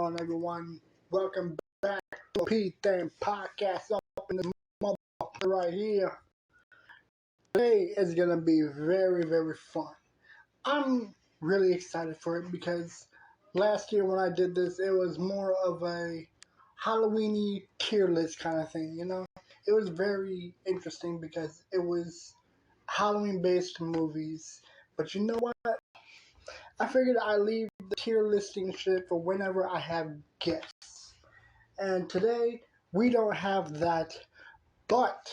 on, everyone? Welcome back to Pete Thing Podcast up in the motherfucker right here. Today is gonna be very, very fun. I'm really excited for it because last year when I did this, it was more of a Halloweeny tier list kind of thing. It was very interesting because it was Halloween-based movies. But you know what? I figured I'd leave the tier listing shit for whenever I have guests. And today, we don't have that, but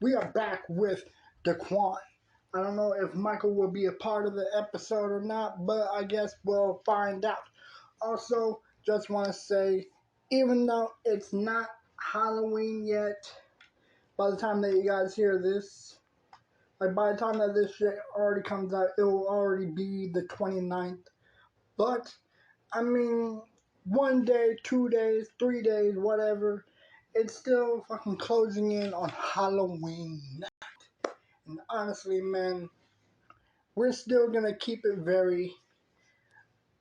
we are back with Daquan. I don't know if Michael will be a part of the episode or not, but I guess we'll find out. Also, just want to say, even though it's not Halloween yet, by the time that you guys hear this, by the time that this shit already comes out, it will already be the 29th. But, I mean, 1 day, 2 days, 3 days, whatever, it's still fucking closing in on Halloween night. And honestly, man, we're still gonna keep it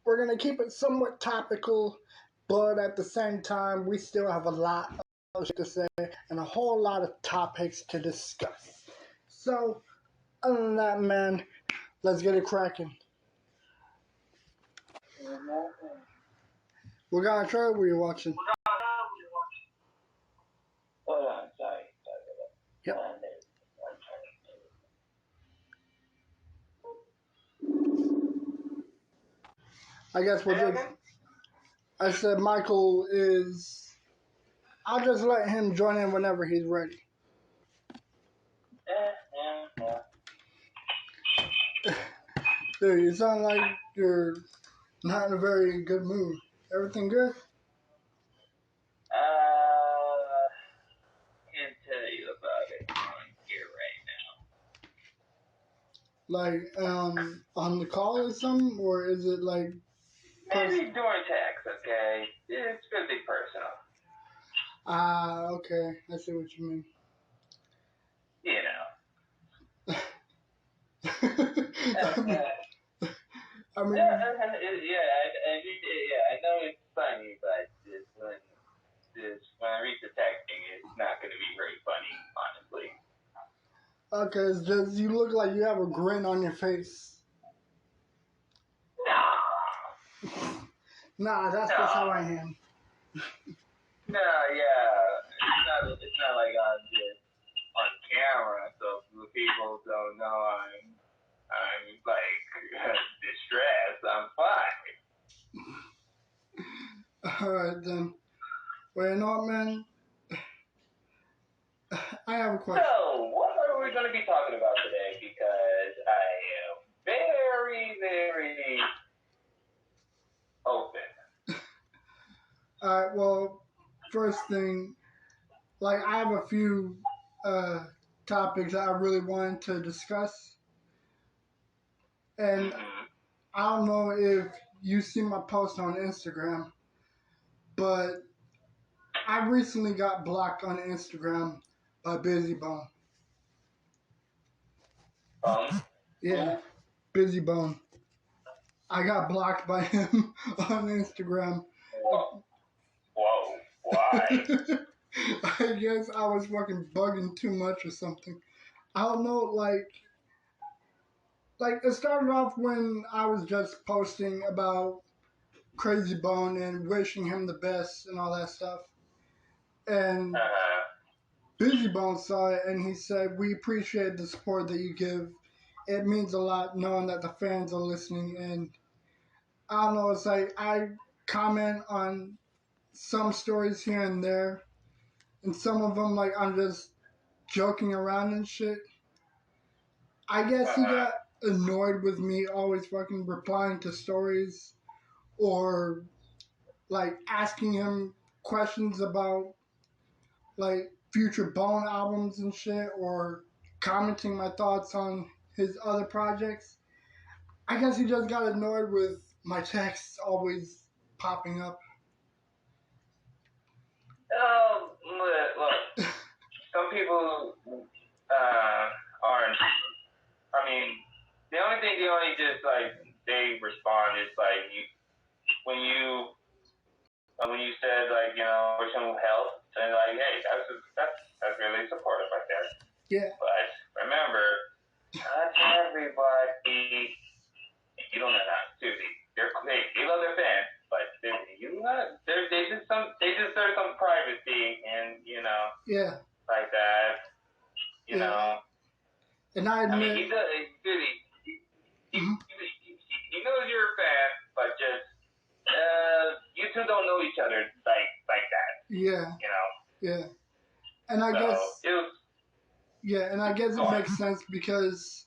we're gonna keep it somewhat topical, but at the same time, we still have a lot of shit to say and a whole lot of topics to discuss. So, other than that, man, let's get it cracking. What kind of show were you watching? Hold on, sorry. Yep. I guess we'll just... I said Michael is... I'll just let him join in whenever he's ready. Dude, you sound like you're not in a very good mood. Everything good? Can't tell you about it on here Like, right now. on the call or something? Or is it like... Maybe during text, okay? It's gonna be personal. Okay. I see what you mean. You know. I mean... Yeah, I know it's funny, but when I read the texting, it's not gonna be very funny, honestly. Okay, it's just you look like you have a grin on your face. Nah, that's just how I am. No, yeah, it's not like I'm just on camera, so people don't know I'm like distressed. I'm fine. Alright then. Well, you know what, man? I have a question. So, what are we going to be talking about today? Because I am very, very open. Alright, well, first thing, like, I have a few topics that I really wanted to discuss. And I don't know if you see my post on Instagram, but I recently got blocked on Instagram by Busy Bone. Yeah, Busy Bone. I got blocked by him on Instagram. Whoa, why? I guess I was fucking bugging too much or something. I don't know, like it started off when I was just posting about Crazy Bone and wishing him the best and all that stuff. And Busy Bone saw it and he said, "We appreciate the support that you give. It means a lot knowing that the fans are listening." And I don't know, it's like I comment on some stories here and there, and some of them, like, I'm just joking around and shit. I guess he got annoyed with me always fucking replying to stories or, like, asking him questions about, like, future Bone albums and shit, or commenting my thoughts on his other projects. I guess he just got annoyed with my texts always popping up. Look, some people aren't. I mean, they only just like they respond is like when you Yeah. But remember, not everybody. You don't know that, seriously. They love their fans, but they deserve some privacy, and Yeah. like that. You Yeah. know. And I I mean, admit. he does. He knows you're a fan, but just you two don't know each other like that. Yeah. Yeah. And I So guess. it was. Yeah, and I guess it makes sense because,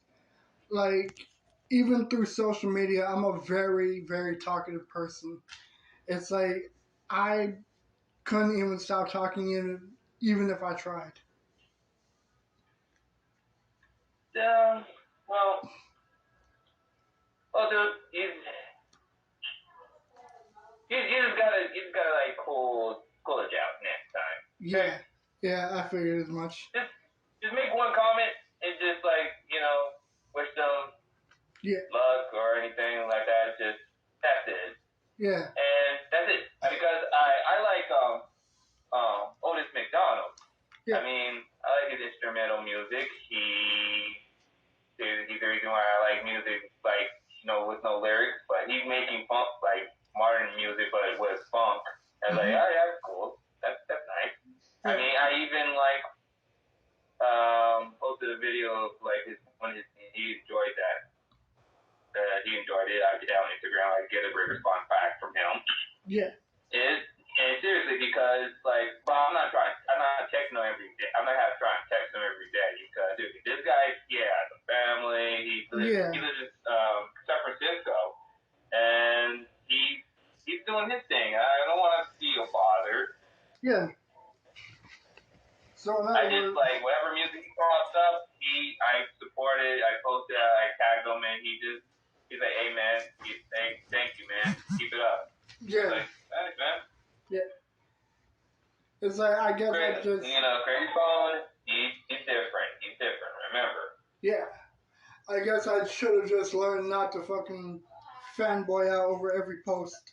like, even through social media, I'm a very, very talkative person. It's like I couldn't even stop talking even if I tried. Well, dude, you just gotta like cool it down next time. Okay? Yeah, yeah, I figured as much. Just make one comment and just like wish them Yeah, luck or anything like that. Just that's it, yeah, and that's it. Because I like Otis McDonald. yeah. I mean, I like his instrumental music. He's the reason why I like music like with no lyrics, but he's making funk like modern music, but with funk. I was like, oh yeah, that's cool. That's nice. I mean, I even like posted a video of like he enjoyed that. He enjoyed it. I get on Instagram. I get a great response back from him. Yeah. And seriously, because I'm not texting him every day. I'm not trying to text him every day because this guy, has a family. He lives in San Francisco, and he's doing his thing. I don't want to feel bothered. Yeah. So I just whatever music he pops up, I support it. I post it. I tag him, and he's like, "Hey man, thank you man, keep it up." Yeah. Like, thanks man. Yeah. It's like I guess Chris, I just Chris Bone, he's different. He's different. Remember. Yeah. I guess I should have just learned not to fucking fanboy out over every post.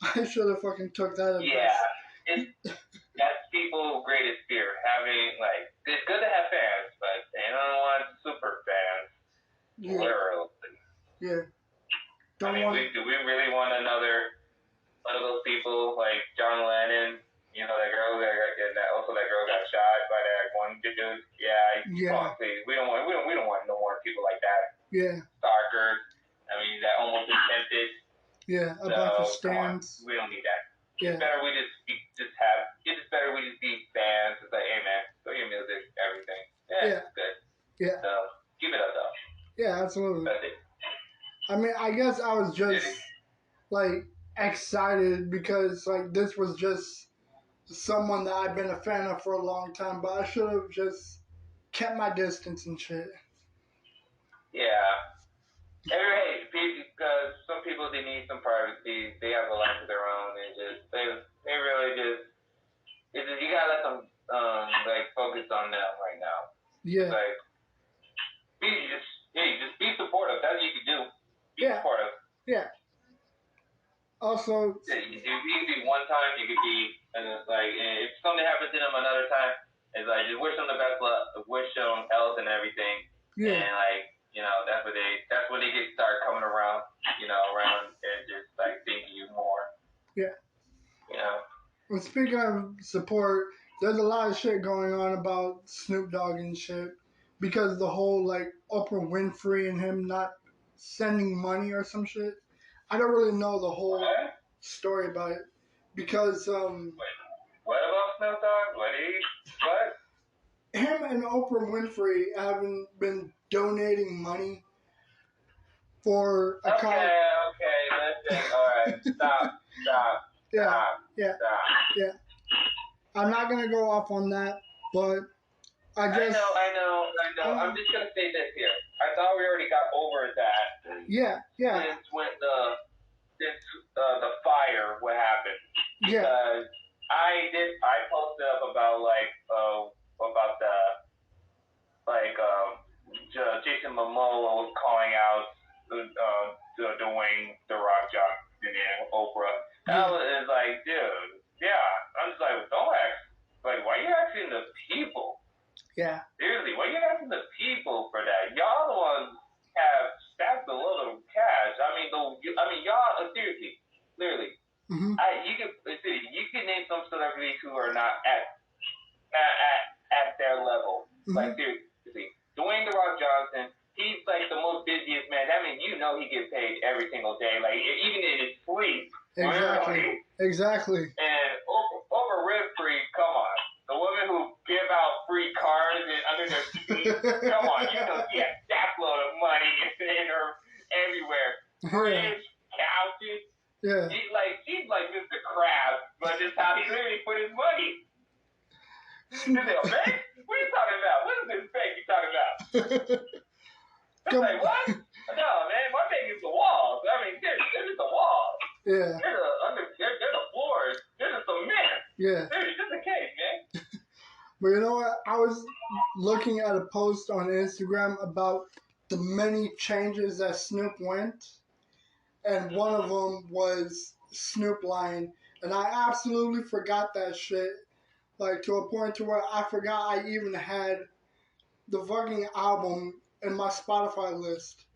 I should have fucking took that advice. Yeah. That's people's greatest fear. Having it's good to have fans, but they don't want super fans. Yeah. Literally. Yeah. Do we really want another one of those people like John Lennon? That girl got shot by that one dude. Yeah. We don't want no more people like that. Yeah. Stalkers. I mean, that almost attempted. Yeah, a bunch of stands. We don't need that. Yeah. It's better we just be fans. It's like, hey man, go your music, everything. Yeah. It's good. Yeah. So keep it up though. Yeah, absolutely. That's it. I mean, I guess I was just excited because this was just someone that I've been a fan of for a long time, but I should have just kept my distance and shit. Yeah. Hey, because some people, they need some privacy. They have a life of their own. They really just, you gotta let them focus on them right now. Yeah. Just be supportive. That's what you can do. Be supportive. Yeah. Also, you can be one time. You could be, and if something happens to them another time, it's like just wish them the best luck, wish them health and everything. Yeah. And that's when they get start coming around, around and just thinking you more. Yeah. Well, speaking of support, there's a lot of shit going on about Snoop Dogg and shit because the whole Oprah Winfrey and him not sending money or some shit. I don't really know the whole story about it because Wait, what about Snoop Dogg? What? Him and Oprah Winfrey haven't been donating money for a Okay, listen, alright, stop. Yeah. I'm not gonna go off on that, but I guess I know. I'm just gonna say this here. I thought we already got over that. Yeah. Since when the fire, what happened? Because I posted up about Jason Momoa was calling out doing the Rock job and Oprah. That was dude, yeah. I'm just don't ask. Why are you asking the people? Yeah. Seriously, what are you asking the people for that? Y'all the ones have stacked a lot of cash. I mean, y'all seriously, clearly. Mm-hmm. You can name some celebrities who are not at their level. Mm-hmm. Like seriously, Dwayne The Rock Johnson, he's like the most busiest man. I mean, you know he gets paid every single day, like even in his sleep. Exactly. Really. Exactly. And over Winfrey, come on, the woman who give out free cars and under their feet. Come on, you know she has that load of money in her everywhere. Fridge, couches. Yeah. She's like Mr. Krabs, but just how he literally put his money. Is it a bank? What are you talking about? What is this bank you talking about? It's like, what? No, man, my bank is the walls. I mean, there's just the walls. Yeah. There's the floors. There's the cement. Yeah. It's just a case, man. But you know what? I was looking at a post on Instagram about the many changes that Snoop went, and one of them was Snoop lying, and I absolutely forgot that shit. Like, to a point to where I forgot I even had the fucking album in my Spotify list.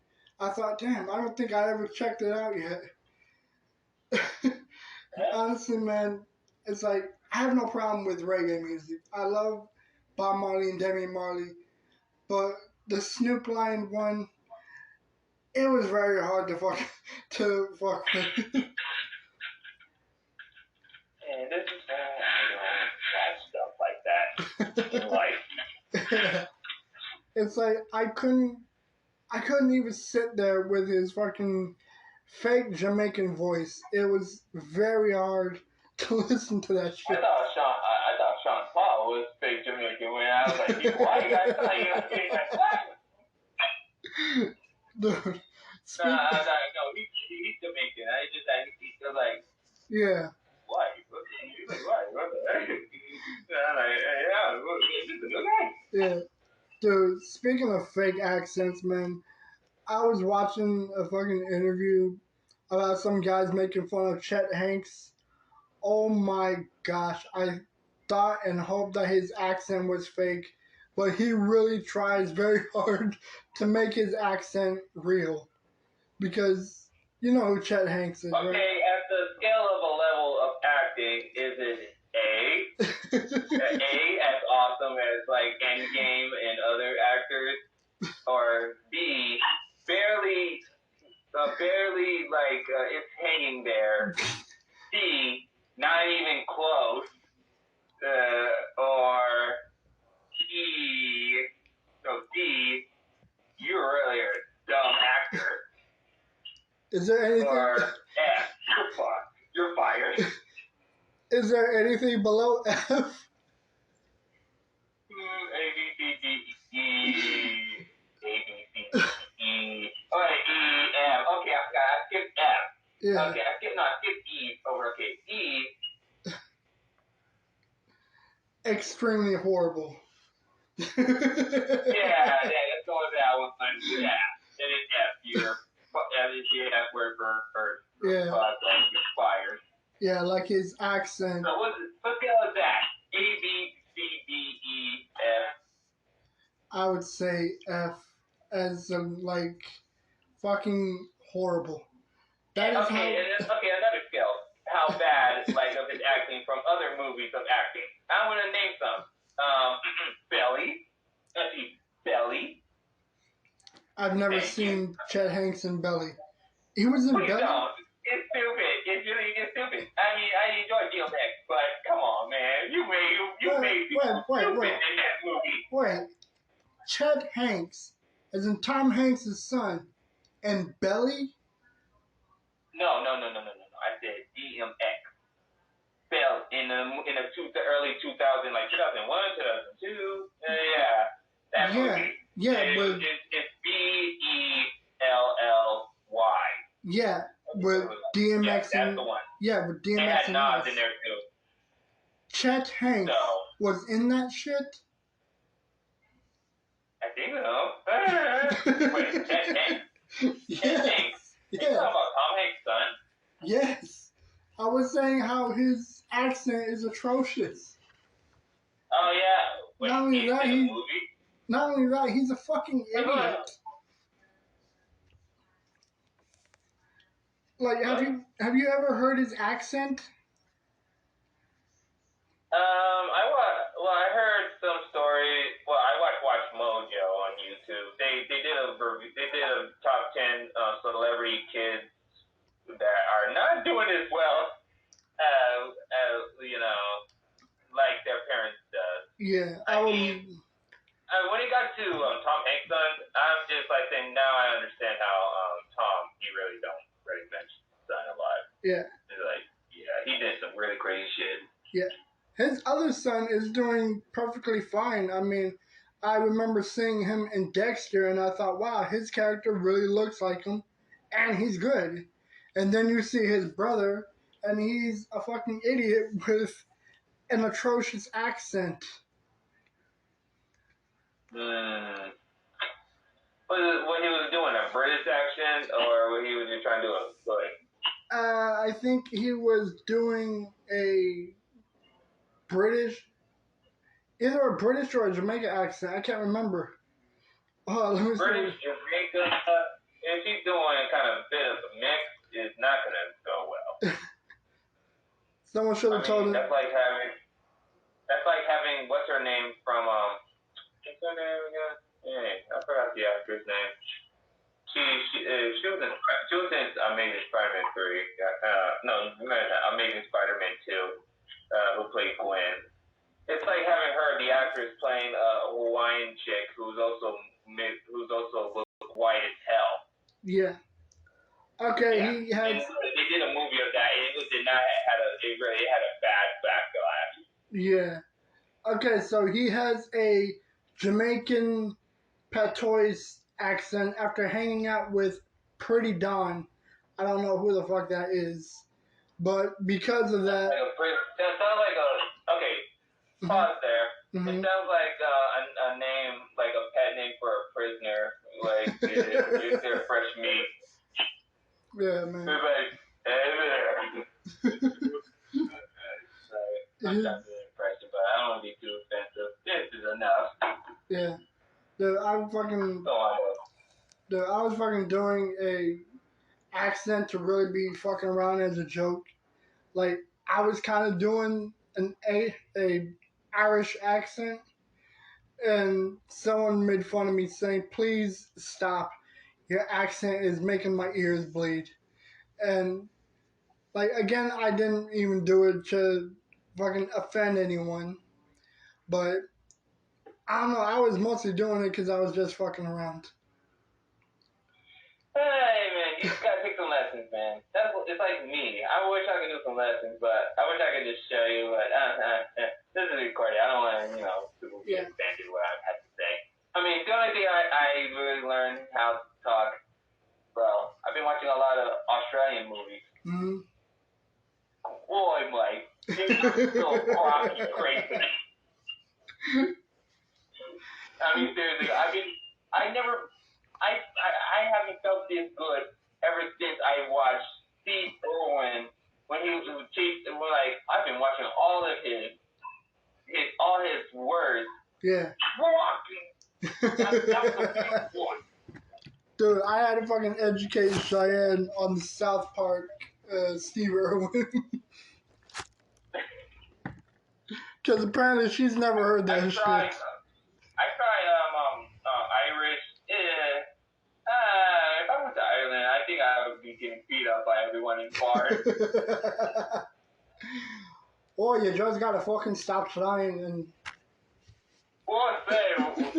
I thought, damn, I don't think I ever checked it out yet. Honestly, man, it's like, I have no problem with reggae music. I love Bob Marley and Demi Marley, but the Snoop Lion one, it was very hard to fuck with. And this is bad stuff like that in life. It's like I couldn't even sit there with his fucking fake Jamaican voice. It was very hard to listen to that shit. I thought Sean Paul was fake Jamaican when I was like, why you guys telling you that? Dude, No, he's Jamaican. I just he's like, yeah. Why? He's like, why? What the heck? I'm like, this is a good guy. Yeah. Dude, speaking of fake accents, man, I was watching a fucking interview about some guys making fun of Chet Hanks. Oh my gosh, I thought and hoped that his accent was fake, but he really tries very hard to make his accent real. Because you know who Chet Hanks is, okay, right? at the scale of a level of acting, is it A? A, as awesome as like Endgame and other actors, or B, barely like it's hanging there. C, not even close. Or E, so D, you really are a dumb actor. Is there anything? Or F, you're fucked. You're fired. Is there anything below F? A, B, C, D, E, A, B, C, D, E. Oh, E, F. Okay, I skipped F. Yeah. Okay, I skipped E over. Okay, E. Extremely horrible. Yeah, let's go with that one. Yeah, it is F. You're the F word for Yeah. Fired. Yeah, like his accent. So what scale is that? A, B, C, D, E, F. I would say F as like fucking horrible. That is okay, another scale. How bad, like, of his acting from other movies of acting. I'm gonna name some. Belly. Let's see, Belly. I've never seen Chet Hanks in Belly. He was in Belly? Don't. It's stupid. It's really stupid. I mean, I enjoy DMX, but come on, man. You made people stupid in that movie. Wait. Chet Hanks, as in Tom Hanks' son, and Belly? No. I said DMX. Bell in the early 2000, like 2001, 2002. Yeah, that movie. Yeah, but it's BELLY. Yeah, with DMX that's and the one. Yeah, with DMX it had and Nas in there too. Chet Hanks was in that shit. I think so. Wait, Chet Hanks. Yes. Chet Hanks. You talking about Tom Hanks' son? Yes. I was saying how his accent is atrocious. Oh yeah. Wait, Not only that, in the movie? Not only that, he's a fucking idiot. Like, have you ever heard his accent? I heard some story. Well, I Watch Mojo on YouTube. They did a top 10 celebrity kids that are not doing as well as like their parents does. Yeah, when it got to Tom Hanks' son, I'm just like saying now I understand how Tom he really don't really mention his son a lot. Yeah. He's like, yeah, he did some really crazy shit. Yeah. His other son is doing perfectly fine. I mean, I remember seeing him in Dexter, and I thought, wow, his character really looks like him, and he's good. And then you see his brother, and he's a fucking idiot with an atrocious accent. What he was doing, a British accent, or what he was just trying to do a good? I think he was doing a either a British or a Jamaican accent. I can't remember. British, Jamaica, if he's doing kind of a bit of a mix, it's not going to go well. Someone should have told him. That's like having, what's her name from, what's her name again? Yeah, I forgot the actress name. She was in Amazing Spider-Man 3. Amazing Spider-Man 2, who played Gwen. It's like having her, the actress, playing a Hawaiian chick who's also looks white as hell. Yeah. Okay, yeah. He has. And they did a movie of that. It really had a bad backlash. Yeah. Okay, so he has a Jamaican patois accent after hanging out with Pretty Dawn. I don't know who the fuck that is, but because of that. That sounds like a pause there. Mm-hmm. It sounds like a name, like a pet name for a prisoner. Like, is there fresh meat? Yeah, man. I'm not really impressed, but I don't want to be too offensive. This is enough. Yeah. Dude, I was fucking doing a accent to really be fucking around as a joke. Like, I was kind of doing a Irish accent, and someone made fun of me saying, please stop. Your accent is making my ears bleed. And, like, again, I didn't even do it to fucking offend anyone. But, I don't know, I was mostly doing it because I was just fucking around. Hey, man, you just gotta take some lessons, man. It's like me. I wish I could do some lessons, but I wish I could just show you, but this is recorded. I don't want to, people get offended what I have to say. I mean, the only thing I really learned how to talk, bro, I've been watching a lot of Australian movies. Mm-hmm. Boy, Mike, it's so rocky crazy. I mean, seriously, I haven't felt this good ever since I watched Steve Irwin when he was chased. I've been watching all of his words. Yeah. That's the best one. Dude, I had to fucking educate Cheyenne on the South Park Steve Irwin. Because apparently she's never heard that shit. I tried Irish. If I went to Ireland, I think I would be getting beat up by everyone in bars. Oh, you just gotta fucking stop trying and. What say? Oh, dang it!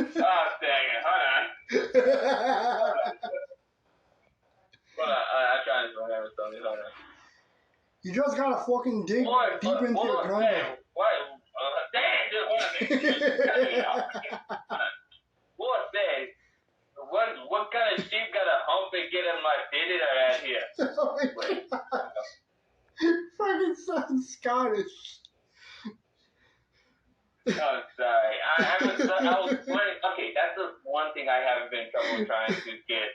Hold on. I'm trying to remember something. Hold on. You just gotta fucking dig deep into your content. What? Dang, what say? What kind of sheep got a hump and get in my titty out here? Oh my God. Fucking sounds Scottish. Oh, sorry. I was learning. Okay, that's the one thing I haven't been in trouble trying to get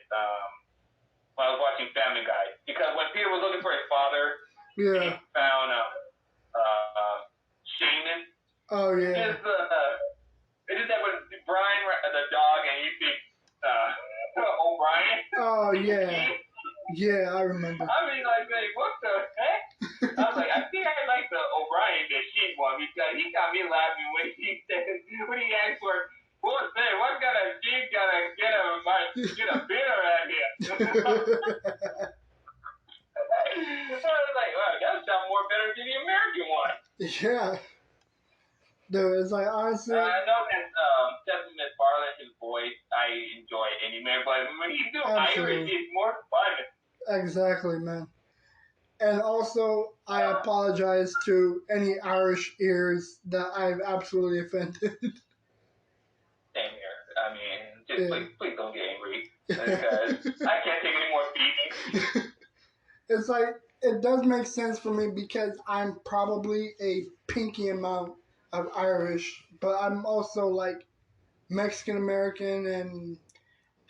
when I was watching Family Guy. Because when Peter was looking for his father, he found Seamus. Oh, yeah. It is that when Brian, the yeah. Yeah, I remember. I mean, like, what the heck? I was like, I think I like the O'Brien the sheep one because he got me laughing when he said, when he asked for, what kind of sheep gotta get a bitter out here? I was like, wow, that sounds more better than the American one. Yeah. Dude, it's like, honestly. I know that Stephanie McFarlane, his voice, I enjoy it anyway, but when he do Irish, it's more fun. Exactly, man. And also, I apologize to any Irish ears that I've absolutely offended. Same here. I mean, just please don't get angry because I can't take any more beatings. It's like, it does make sense for me because I'm probably a pinky amount of Irish, but I'm also like Mexican American and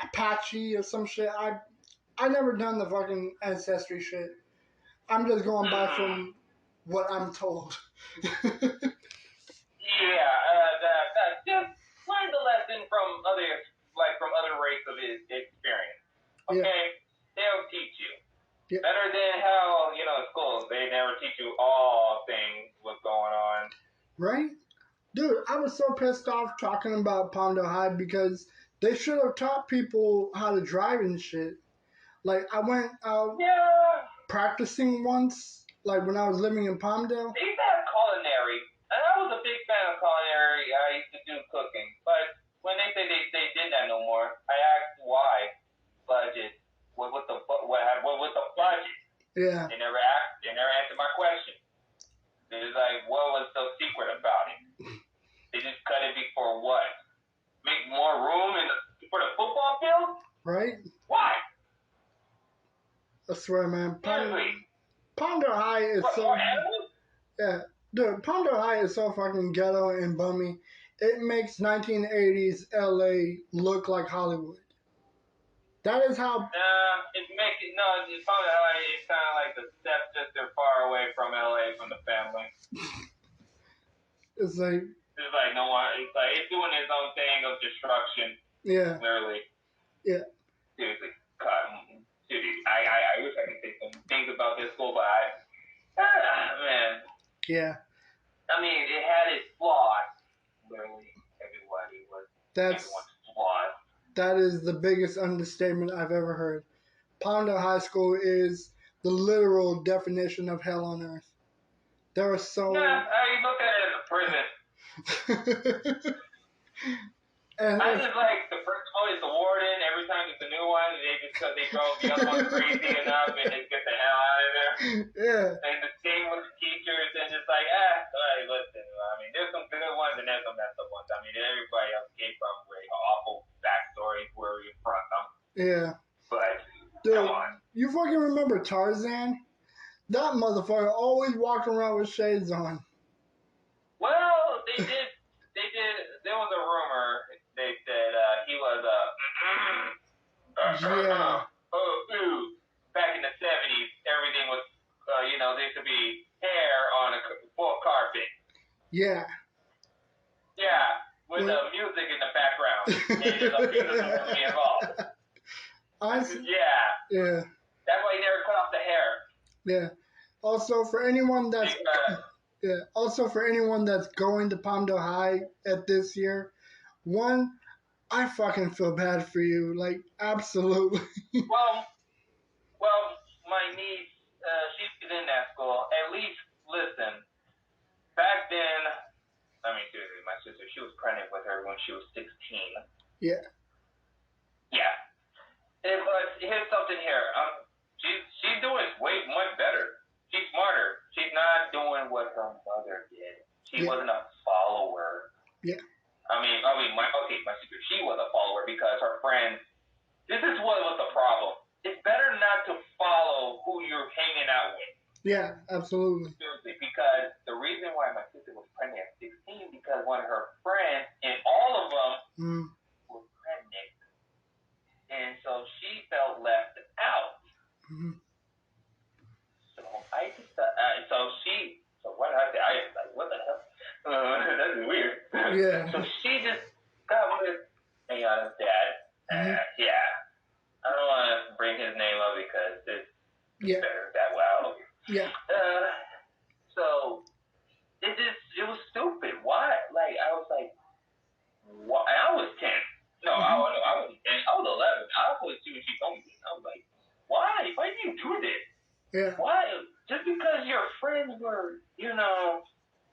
Apache or some shit. I never done the fucking ancestry shit. I'm just going by from what I'm told. Yeah, just learn the lesson from other race of his experience. Okay, they'll teach you. Yeah. Better than how schools they never teach you all things what's going on. Right, dude. I was so pissed off talking about Palmdale High because they should have taught people how to drive and shit. Like I went out practicing once. Like when I was living in Palmdale. They used to have culinary, and I was a big fan of culinary. I used to do cooking, but when they say they did that no more, I asked why. Budget. What the budget? Yeah. They never answered my question. It was like, what was so secret about it? They just cut it before what? Make more room for the football field? Right. Why? I swear, man. Seriously. Palmdale High is dude, Palmdale High is so fucking ghetto and bummy. It makes 1980s LA look like Hollywood. That is how. It's Palmdale High. It's kind of like the stepsister far away from LA from the family. It's like no one. It's like it's doing its own thing of destruction. Yeah. Literally. Yeah. Seriously, I wish I could say some things about this school, but man. Yeah. I mean, it had its flaws. Literally, everyone's flaws. That is the biggest understatement I've ever heard. Palmdale High School is the literal definition of hell on earth. There are so. Yeah, you look at it as a prison. And I just like the principal is the warden. Every time it's a new one, because they drove the other one crazy enough and just get the hell out of there. Yeah. And the same with the teachers and just like, listen. I mean, there's some good ones and there's some messed up ones. I mean, everybody else came from awful backstories where you're from them. Yeah. But dude, come on. You fucking remember Tarzan? That motherfucker always walked around with shades on. Well, they did. There was a rumor. They said he was back in the 70s, everything was, there used to be hair on a full carpet. Yeah. Yeah, with the music in the background. And there's a piece of movie involved. Yeah. That's why he never cut off the hair. Yeah. Also, for anyone that's going to Palmdale High at this year, one, I fucking feel bad for you. Like, absolutely. Well, my niece, she's in that school. At least, listen, back then, I mean, seriously, my sister, she was pregnant with her when she was 16. Yeah. Yeah. But here's something here. She's doing way much better. She's smarter. She's not doing what her mother did. She wasn't a follower. Yeah. My sister, she was a follower because her friends. This is what was the problem. It's better not to follow who you're hanging out with. Yeah, absolutely. Seriously, because the reason why my sister was pregnant at 16 because one of her friends and all of them were pregnant, and so she felt left out. Mm-hmm. So I just what did I say? I was like, what the hell? That's weird. Yeah. So she just got with Ayana's dad. Yeah. I don't want to bring him Yeah. better that well. Yeah. So it was stupid. Why? Like I was like, why? I was 10. No, I was 10. I was 11. I was see what she told me. I was like, why? Why did you do this? Yeah. Why? Just because your friends were,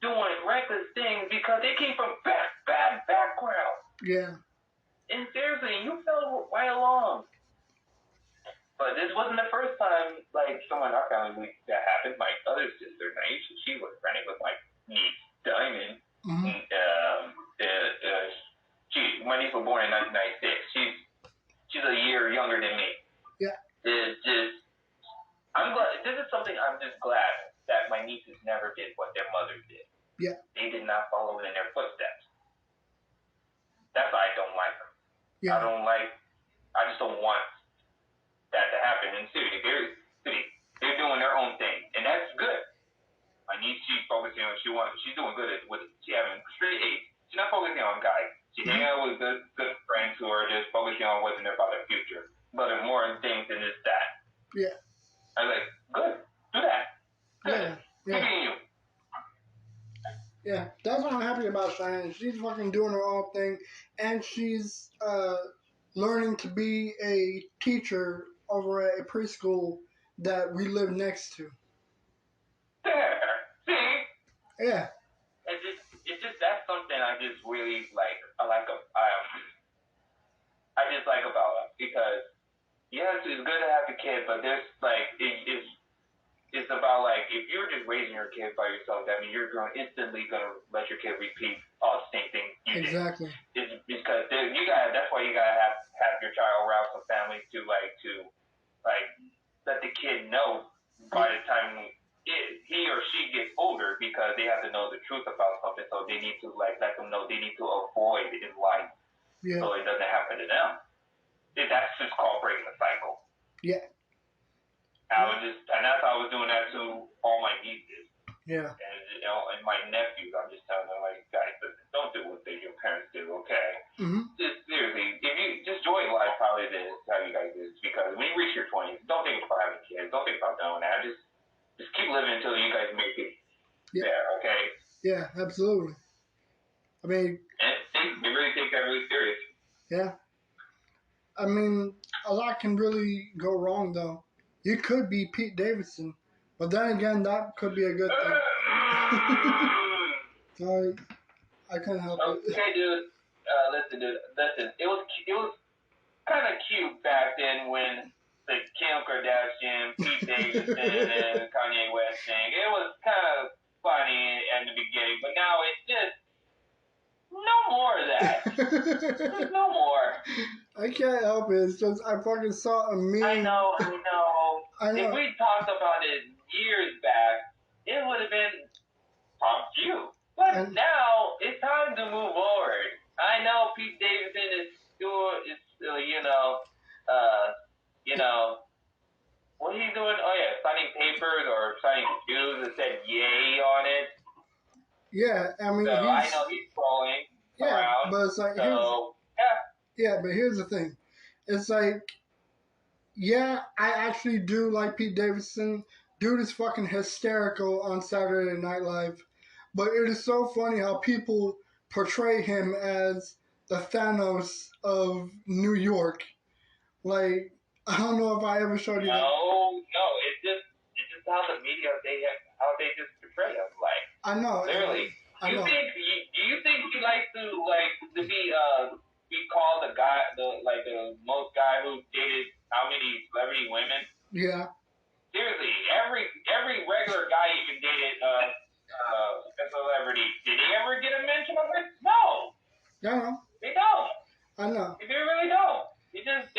doing reckless things because they came from bad background. Yeah. And seriously, you fell right along. But this wasn't the first time, like, someone in our family that happened. My other sister, Naisha, she was friendly with my niece, Diamond. Mm-hmm. My niece was born in 1996. She's a year younger than me. Yeah. I'm glad. This is something I'm just glad that my nieces never did what their mother did. Yeah. They did not follow in their footsteps. That's why I don't like them. Yeah. I just don't want that to happen. And seriously, they're doing their own thing, and that's good. My niece, she's focusing on, she's doing good she having straight A's. She's not focusing on guys. She's hanging out with good friends who are just focusing on what's in their about their future. But there's more things than just that. Yeah. I was like, good, do that. Good. Yeah. Yeah. Yeah, that's what I'm happy about Cheyenne. She's fucking doing her own thing, and she's learning to be a teacher over at a preschool that we live next to. There, see? Yeah. It's just that's something I just really like. I just like about us because yes, it's good to have a kid, but there's like it's about like if you're just raising your kid by yourself, that means you're instantly gonna let your kid repeat all the same things you exactly. did. It's because that's why you gotta have your child around some family to let the kid know by the time he or she gets older, because they have to know the truth about something, so they need to let them know they need to avoid it in life, so it doesn't happen to them. That's just called breaking the cycle. Yeah. And that's how I was doing that to all my nieces. Yeah. And my nephews, I'm just telling them, like, guys, listen, don't do what your parents do, okay? Mm-hmm. Just seriously, if you just enjoy life how it is, how you guys do, because when you reach your 20s, don't think about having kids, don't think about doing that. Just keep living until you guys make it there, okay? Yeah, absolutely. I mean, and they really take that really serious. Yeah. I mean, a lot can really go wrong, though. You could be Pete Davidson, but then again, that could be a good thing. Sorry, I couldn't help it. Okay, dude. Listen. It was kind of cute back then when the Kim Kardashian, Pete Davidson, and Kanye West thing. It was kind of funny in the beginning, but now it's just no more of that. There's no more. I can't help it. It's just I fucking saw a meme. I know. If we talked about it years back, it would have been cute. But now it's time to move forward. I know Pete Davidson is what he's doing? Oh yeah, signing papers or signing shoes that said "Yay" on it. Yeah, I mean, so I know he's trolling around. But it's like, but here's the thing. It's like, I actually do like Pete Davidson. Dude is fucking hysterical on Saturday Night Live. But it is so funny how people portray him as the Thanos of New York. Like, I don't know if I ever showed you that. No, it's just how the media how they just portray him. Like, I know. Literally. Do you think he likes to be called the most guy who dated how many celebrity women? Yeah. Seriously, every regular guy even dated a celebrity. Did they ever get a mention of it? No. Yeah. They don't. I know. They really don't. They just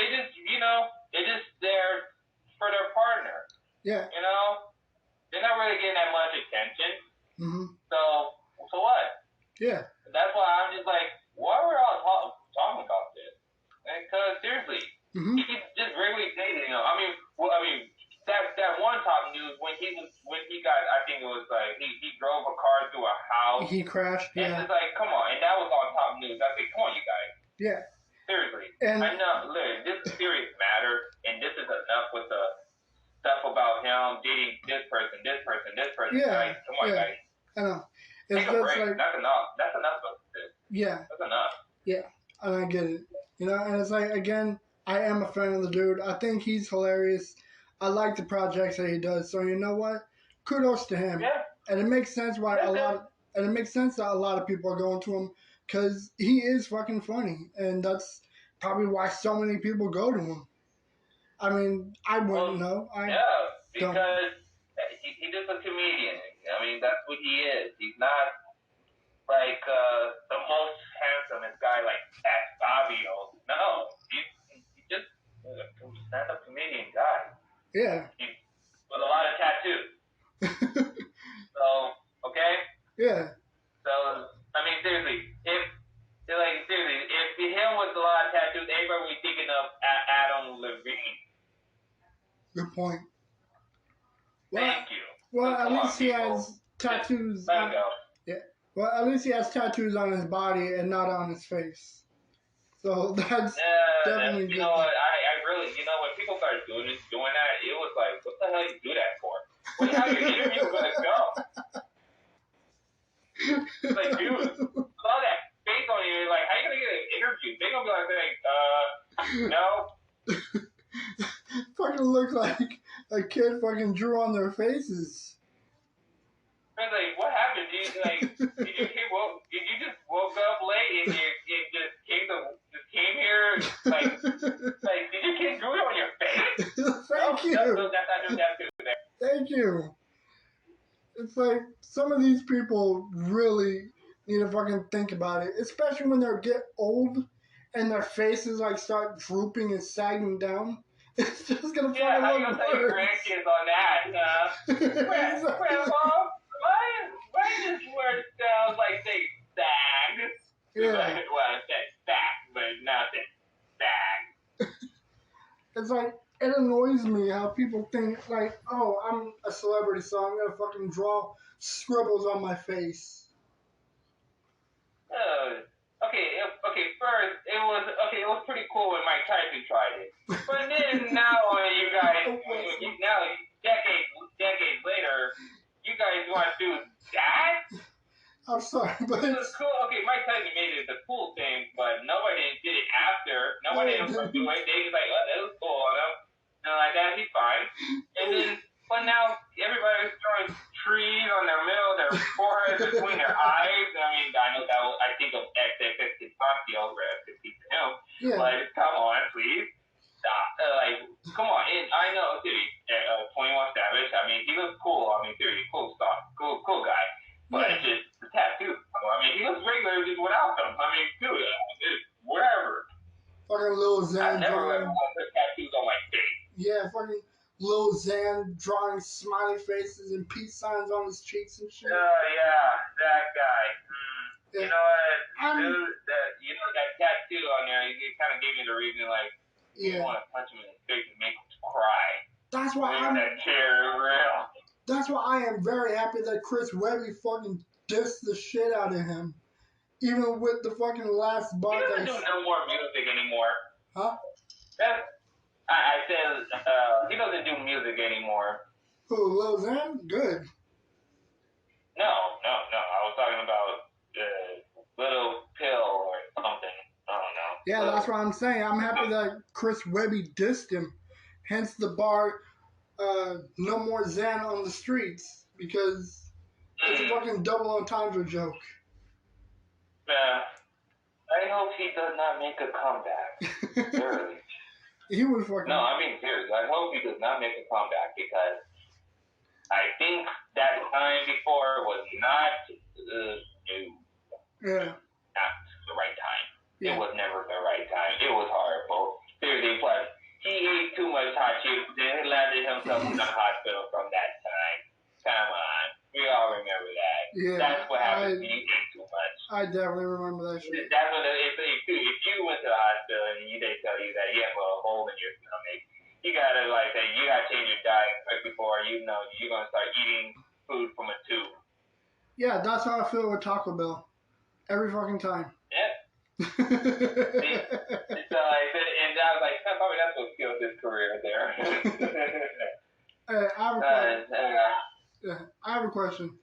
there for their partner. Yeah. They're not really getting that much attention. Mm-hmm. So what? Yeah. That's why I'm just like, why are we all talking about this? Because seriously, he's just regularly dating. That one top news when he got, I think it was like he drove a car through a house. He crashed. And it's like, come on, and that was on top news. I think, come on, you guys. Yeah. Seriously. And I know, look, this is serious matter, and this is enough with the stuff about him dating this person. Yeah, Like, come on, guys. I know. It's Take a just break. like, That's enough. That's enough of this. Yeah. That's enough. Yeah, and I get it. You know, and it's like, again, I am a fan of the dude. I think he's hilarious. I like the projects that he does. So you know what? Kudos to him. Yeah. And it makes sense why and it makes sense that a lot of people are going to him because he is fucking funny, and that's probably why so many people go to him. I mean, I wouldn't know. Because he's just a comedian. I mean, that's what he is. He's not like the most handsomest guy like Pat Fabio. No, he's just a stand-up comedian guy. Yeah. He's with a lot of tattoos. So, okay? Yeah. So, I mean, seriously, if him with a lot of tattoos, everybody would be thinking of Adam Levine. Good point. Thank you. Well, at least he has tattoos. Let go. Yeah. Well, at least he has tattoos on his body and not on his face. So that's definitely good. You know what? I really, when people started doing that, it was like, what the hell you do that for? How your interview gonna go? It's like, dude, with all that face on you, like, how you gonna get an interview? They gonna be like, no. Fucking look like a kid fucking drew on their faces. I was like, what happened? Did you just woke up late and you just came here? Like, did your kid drew it on your face? Thank you. That's not too. Thank you. It's like some of these people really need to fucking think about it, especially when they get old and their faces like start drooping and sagging down. It's just gonna how you gonna tell your grandkids on that? Grandma, why does word sound like they sag? Yeah. Well, it said sag, but not that sag. It's like, it annoys me how people think like, oh, I'm a celebrity, so I'm gonna fucking draw scribbles on my face. First it was pretty cool when Mike Tyson tried it, but then now you guys, decades later, you guys want to do that? I'm sorry, but it was cool. Okay, Mike Tyson made it the cool thing, but nobody did it after. Nobody else do it. They just like, oh, that was cool on him. And like that, he's fine. And then, but now everybody's throwing trees on their middle, their foreheads, between their eyes. I mean, I know that I think of XXXTentacion, rest in peace to him. Yeah. Like, come on, please. Stop. Come on. And I know, seriously, 21 Savage, I mean, he looks cool. I mean, seriously, cool stuff. Cool guy. But it's just the tattoo. I mean, he looks regular just without them. I mean, dude, it's whatever. Fucking Lil Xan. I never let anyone put tattoos on my face. Yeah, fucking Lil Xan drawing smiley faces and peace signs on his cheeks and shit. Yeah, that guy. Yeah. You know what, dude? That tattoo on there, it kind of gave me the reason, like, you want to punch him in the face and make him cry. That's why that chair real. That's why I am very happy that Chris Webby fucking dissed the shit out of him. Even with the fucking last bar. He doesn't do no more music anymore. Huh? I said he doesn't do music anymore. Who, Lil Xan? Good. No. I was talking about Little Pill or something. I don't know. Yeah, that's what I'm saying. I'm happy that Chris Webby dissed him. Hence the bar, no more Xan on the streets. Because it's a fucking double entendre joke. I hope he does not make a comeback. Seriously. He was fucking... No, I mean, seriously. I hope he does not make a comeback because I think that time before was not new. Yeah. Not the right time. Yeah. It was never the right time. It was horrible. Seriously, plus, he ate too much hot chips. Then he landed himself in the hospital from that time. Come on. We all remember that. Yeah. That's what happens when you eat too much. I definitely remember that shit. That's what if you went to the hospital and they tell you that you have a hole in your stomach, you gotta change your diet right before you're gonna start eating food from a tube. Yeah, that's how I feel with Taco Bell. Every fucking time. Yeah. And I was like, probably that's what killed his career there. I have a question.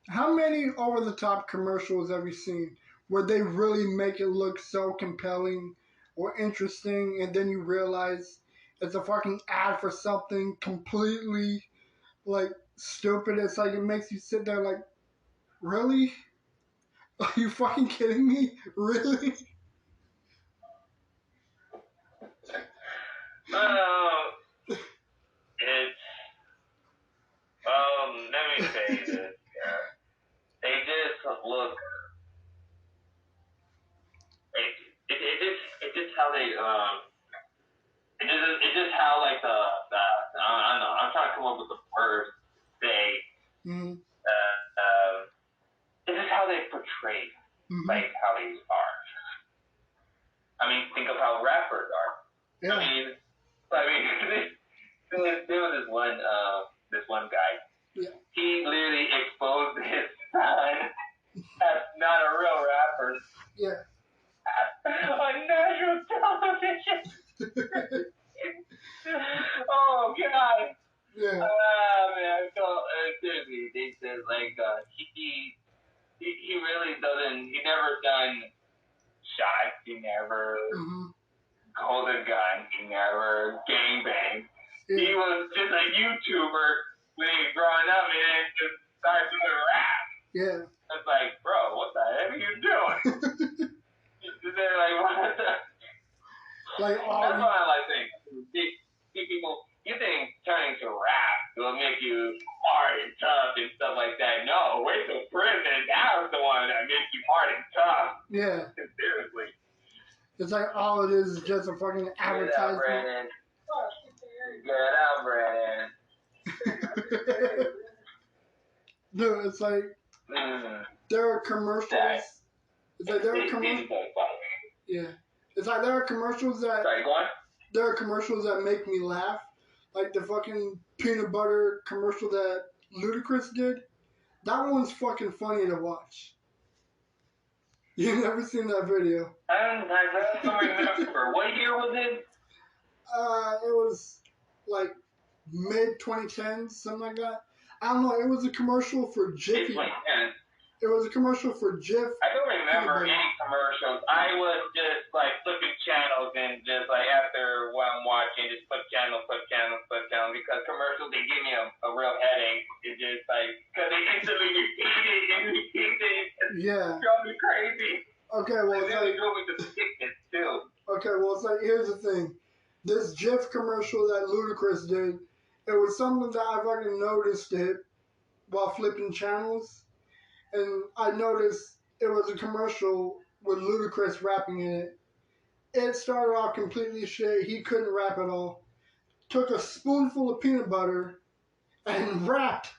How many over-the-top commercials have you seen where they really make it look so compelling or interesting, and then you realize it's a fucking ad for something completely like stupid? It's like it makes you sit there like, really? Are you fucking kidding me? Really? It's let me say this. They just look. It's just how they it's just how like the I don't know. I'm trying to come up with the word. It's just how they portray like how they are. I mean, think of how rappers are. Yeah. I mean, there was this one guy. Yeah. He literally exposed his son as not a real rapper. Yeah. On national television. Oh God. Yeah. Man. So seriously, they said like he really doesn't. He never done shots. He never hold a gun. He never gangbang. Yeah. He was just a YouTuber when he was growing up, and then just started doing rap. Yeah. It's like, bro, what the heck are you doing? They're like, what the? That's what I like saying. See people, you think turning to rap will make you hard and tough and stuff like that. No, wait till prison. That was the one that makes you hard and tough. Yeah. Seriously. It's like all it is just a fucking advertisement. Get out, Brandon. Dude, it's like there are commercials. It's like there are commercials. Yeah. It's like there are commercials that. Sorry, go on. There are commercials that make me laugh, like the fucking peanut butter commercial that Ludacris did. That one's fucking funny to watch. You've never seen that video? I don't remember. What year was it? It was like mid 2010s, something like that. I don't know. It was a commercial for Jiffy. It was a commercial for Jif. I don't remember any commercials. I was just like flipping channels and just like after what I'm watching, just flip channel, because commercials, they give me a real headache. It's just like, because they instantly repeat it and repeat it. Yeah. Drove me crazy. Okay, well, it's like. Drove me to sickness too. Okay, well, it's like, here's the thing. This Jif commercial that Ludacris did, it was something that I fucking noticed it while flipping channels. And I noticed it was a commercial with Ludacris rapping in it. It started off completely shit. He couldn't rap at all. Took a spoonful of peanut butter and rapped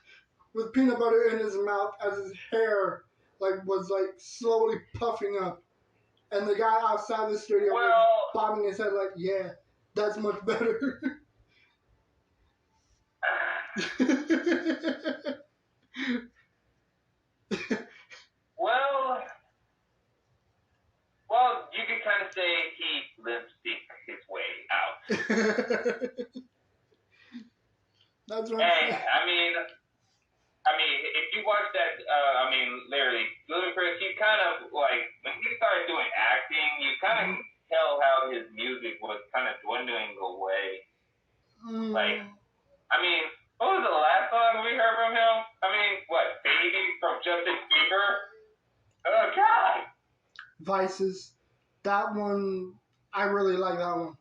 with peanut butter in his mouth as his hair was slowly puffing up. And the guy outside the studio was bobbing his head like, yeah, that's much better. Well, you could kind of say he lip-sync his way out. That's right. Hey, I mean, if you watch that, literally, Ludacris, he kind of like when he started doing acting, you kind of tell how his music was kind of dwindling away. Like, what was the last song we heard from him? What, Baby from Justin Bieber? Oh, God. Vices. That one, I really like that one.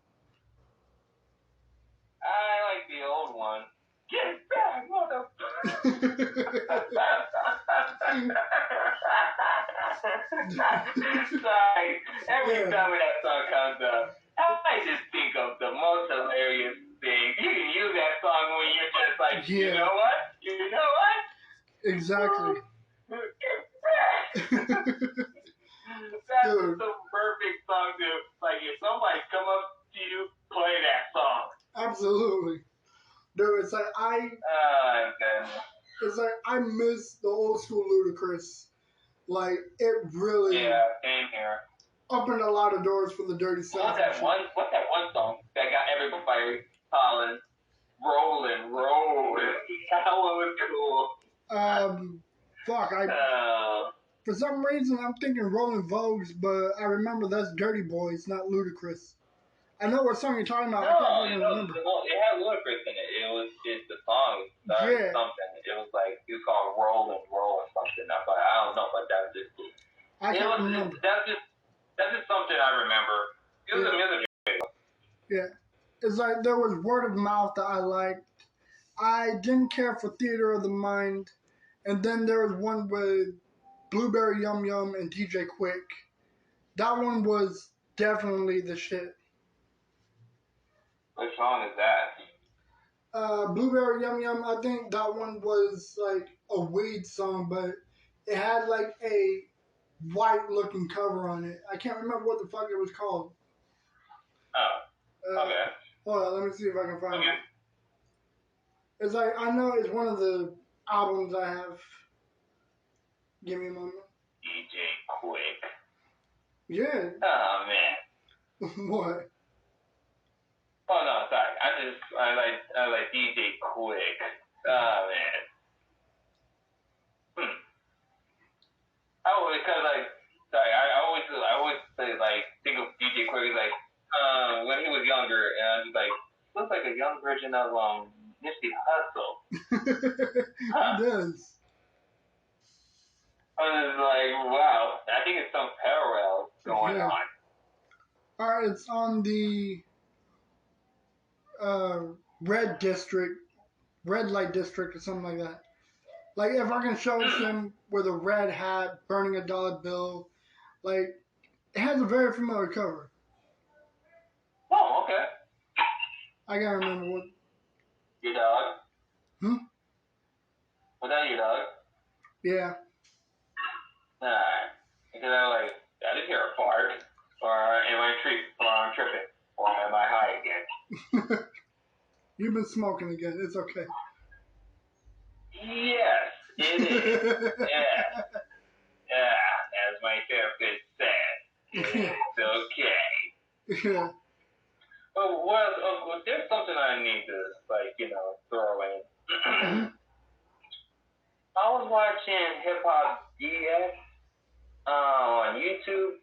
I like the old one. Get back, motherfucker. Sorry. Every time that song comes up, I just think of the most hilarious thing. You can use that song when you're just like, you know what? You know what? Exactly. That's the perfect song to, like, if somebody come up to you, play that song. Absolutely. Dude, it's like it's like I miss the old school Ludacris. Like, it really same here. Opened a lot of doors for the Dirty South. What's that one song that got everybody calling? Rolling. That one was cool. Fuck, for some reason I'm thinking Rolling Vogues, but I remember that's Dirty Boys, not Ludacris. I know what song you're talking about. No, I can't fucking remember. it had Ludacris in it. It's the song. Yeah. Something. It was called Rolling something. I don't know, but that's just. I can't remember. That's just something I remember. It was a music video. Yeah. It's like there was Word of Mouth that I liked. I didn't care for Theater of the Mind. And then there was one with Blueberry Yum Yum and DJ Quick. That one was definitely the shit. Which song is that? Blueberry Yum Yum, I think that one was like a weed song, but it had like a white looking cover on it. I can't remember what the fuck it was called. Oh. Okay. Hold on, let me see if I can find Okay. it. It's like, I know it's one of the albums I have. Give me a moment. DJ Quick. Yeah. Oh, man. What? Oh, no, sorry. I like DJ Quick. Oh, man. Oh, because, sorry, I always say, think of DJ Quick as, when he was younger, and he's looks like a young version of, Nipsey Hussle. He does. I was wow, I think it's some parallels going on. Alright, it's on the red light district or something like that. Like, if I can show him with a red hat, burning a dollar bill, it has a very familiar cover. Oh, okay. I gotta remember what. Your dog? Was that your dog? Yeah. Alright. Because I did hear a fart. Or am I tripping? Or am I high again? You've been smoking again. It's okay. Yes, it is. Yeah. As my therapist said, it's okay. Yeah. Well, there's something I need to, throw in. I was watching Hip Hop DS on YouTube.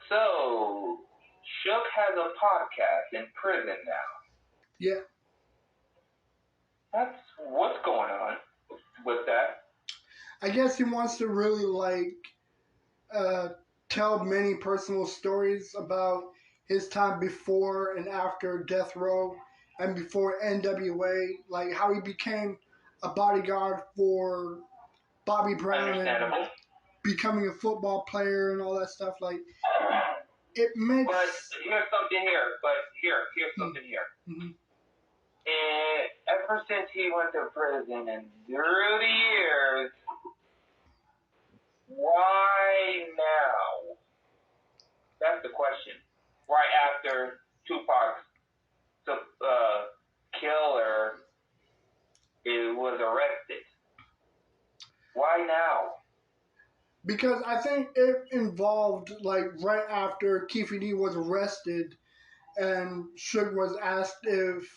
So, Shook has a podcast in prison now. Yeah. What's going on with that? I guess he wants to really tell many personal stories about his time before and after Death Row and before NWA, like how he became a bodyguard for Bobby Brown and becoming a football player and all that stuff. It makes. But here's something here. Here's something here. Mm-hmm. And ever since he went to prison and through the years, why now? That's the question. Right after Tupac's killer was arrested. Why now? Because I think it involved right after Keefe D was arrested and Suge was asked if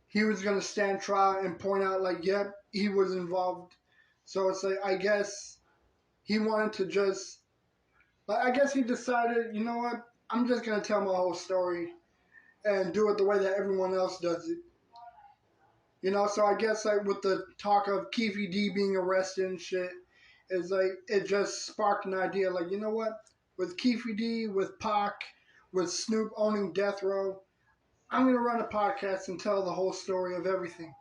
he was going to stand trial and point out yep, he was involved. So it's I guess he wanted to just, I guess he decided, you know what, I'm just going to tell my whole story and do it the way that everyone else does it. So I guess with the talk of Keefe D being arrested and shit, is it just sparked an idea you know what, with Keefe D, with Pac, with Snoop owning Death Row, I'm going to run a podcast and tell the whole story of everything.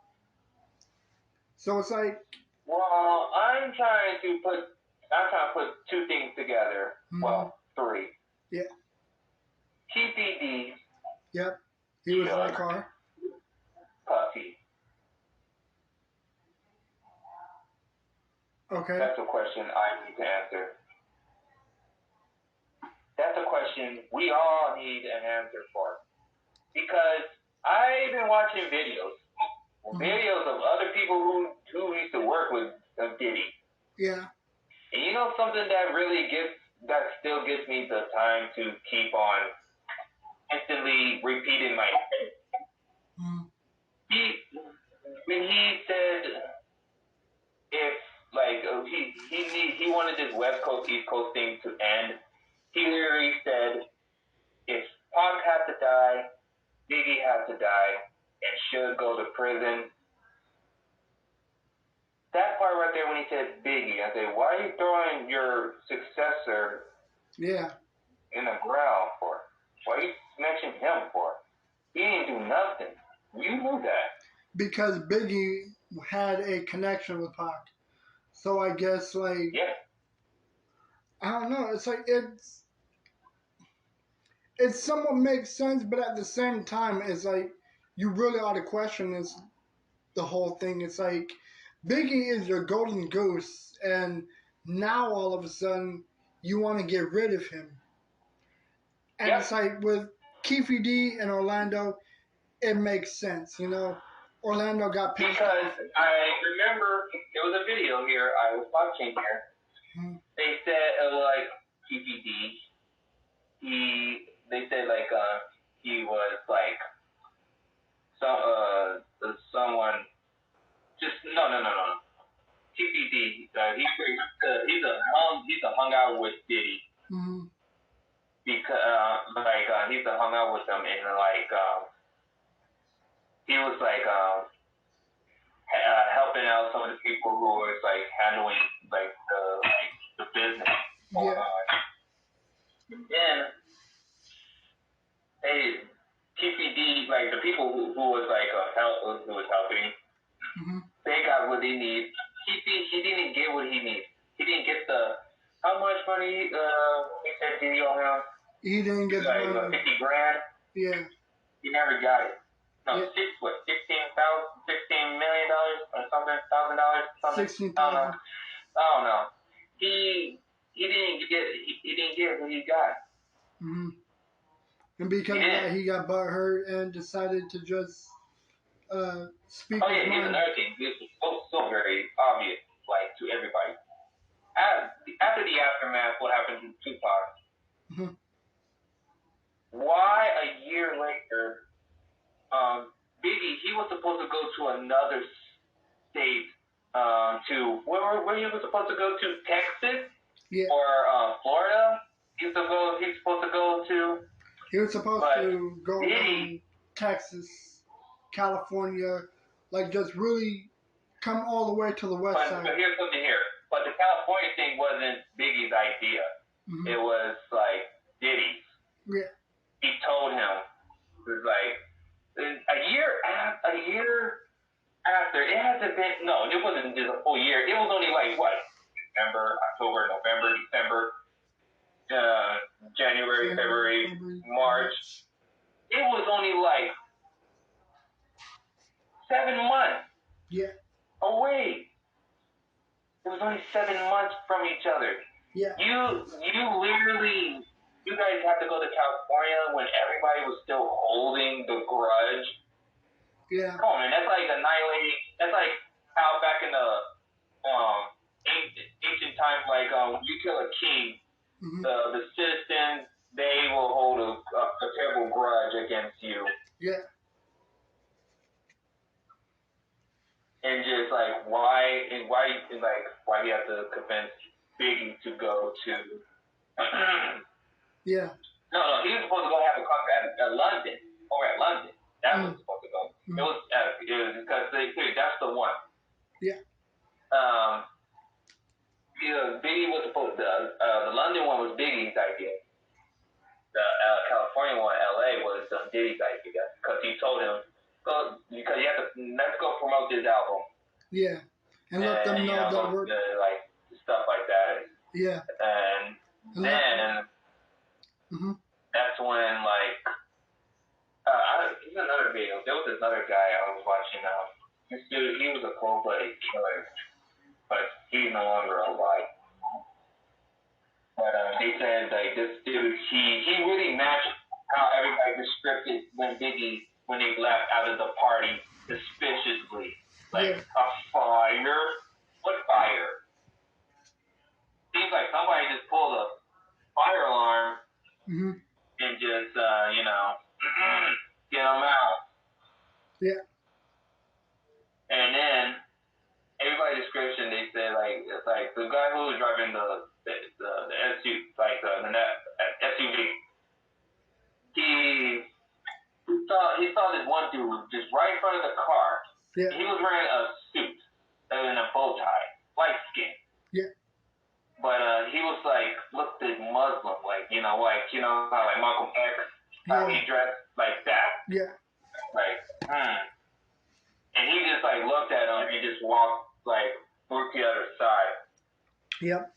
So it's well, I'm trying to put two things together. Mm-hmm. Well, three. Yeah. Keefe D. Yep. He was in the car. Puffy. Okay. That's a question I need to answer. That's a question we all need an answer for. Because I've been watching videos of other people who used to work with Diddy. Yeah. And you know something that still gives me the time to keep on instantly repeating my head? he said if like he wanted this West Coast East Coast thing to end. He literally said if Pac had to die, Biggie had to die, and should go to prison. That part right there when he said Biggie, I said, why are you throwing your successor in the ground for? Why are you mentioning him for? He didn't do nothing. You knew that. Because Biggie had a connection with Pac. So I guess, like, I don't know. It's like, it somewhat makes sense, but at the same time, it's like, you really ought to question this, the whole thing. It's like, Biggie is your golden goose, and now all of a sudden, you want to get rid of him. And it's like, with Keefe D and Orlando, it makes sense, you know? Orlando got pissed because off. I remember there was a video here I was watching here. Mm-hmm. They said like PPD. They said like he was like someone. Just no. TPD. He's a hung out with Diddy. Mm-hmm. Because he's a hung out with them and like he was like helping out some of the people who was like handling like the business. And then TPD, like the people who was like who was helping, they got what they need. He didn't get what he needed. He didn't get how much money he said Diddy owe him. He didn't get like $50,000. Yeah. He never got it. No, yeah. $16 million or something, $1,000. $16,000. I don't know. He didn't get what he got. Mm-hmm. And because of that, he got butthurt and decided to just speak his mind. Here's another thing. This was so very obvious, like to everybody. After the aftermath, what happened to Tupac? Mm-hmm. Why a year later, Biggie, he was supposed to go to another state, where he was supposed to go to, Texas or Florida. He was supposed to go to. He was supposed to go to Texas, California, like just really come all the way to the west side. But here's something here. But the California thing wasn't Biggie's idea. Mm-hmm. It was like Diddy's. Yeah. He told him. It was like a year after. It hasn't been. No, it wasn't just a full year. It was only like what? September, October, November, December, January, February, March. It was only like 7 months. Yeah. Away. It was only 7 months from each other. Yeah. You guys had to go to California when everybody was still holding the grudge. Yeah. Come on, man. That's like annihilating. That's like how back in the ancient times, like when you kill a king, the citizens, they will hold a terrible grudge against you. Yeah. And just like why you have to convince Biggie to go to. Yeah. No, he was supposed to go have a concert at London. Over at London. That was supposed to go. It was because that's the one. Yeah. Biggie was supposed to. The London one was Biggie's idea. The California one, LA, was Diddy's idea because he told him, because you have to let's go promote this album. Yeah. And let them know that we're like stuff like that. Yeah. And then. That's when, like, there's another video. There was another guy I was watching. This dude, he was a cold-blooded killer, but he's no longer alive. But they said, like, this dude, he really matched how everybody described when they left out of the party suspiciously. Like, a fire? What fire? Seems like somebody just pulled a fire alarm. And just, get them out. Yeah. And then the guy who was driving the SUV, like the SUV, he saw this one dude just right in front of the car. Yeah. He was wearing a suit and a bow tie, light skin. Yeah. But he was like looked as Muslim, like how like Malcolm X, how he dressed like that. Yeah. Like, and he just like looked at him and just walked like to the other side. Yep.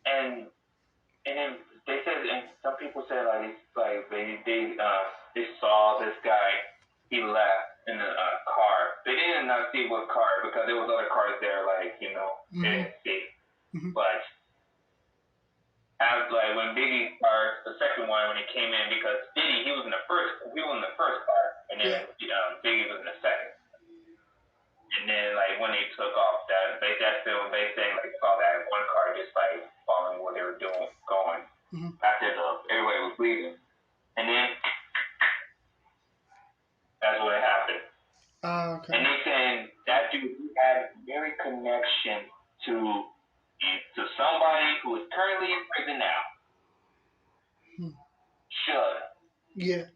And then they said, and some people said like they saw this guy. He left in a car. They did not see what car because there was other cars there. Like they didn't see. Mm-hmm. But as like when Biggie's car, the second one when he came in, because Diddy he was in the first car, and then Biggie was in the second. And then like when they took off, that film they saying like saw that one car just like following what they were doing going after everybody was leaving, and then that's what happened. Okay. And they saying that dude had very connection to somebody who is currently in prison now. Suge. Yeah.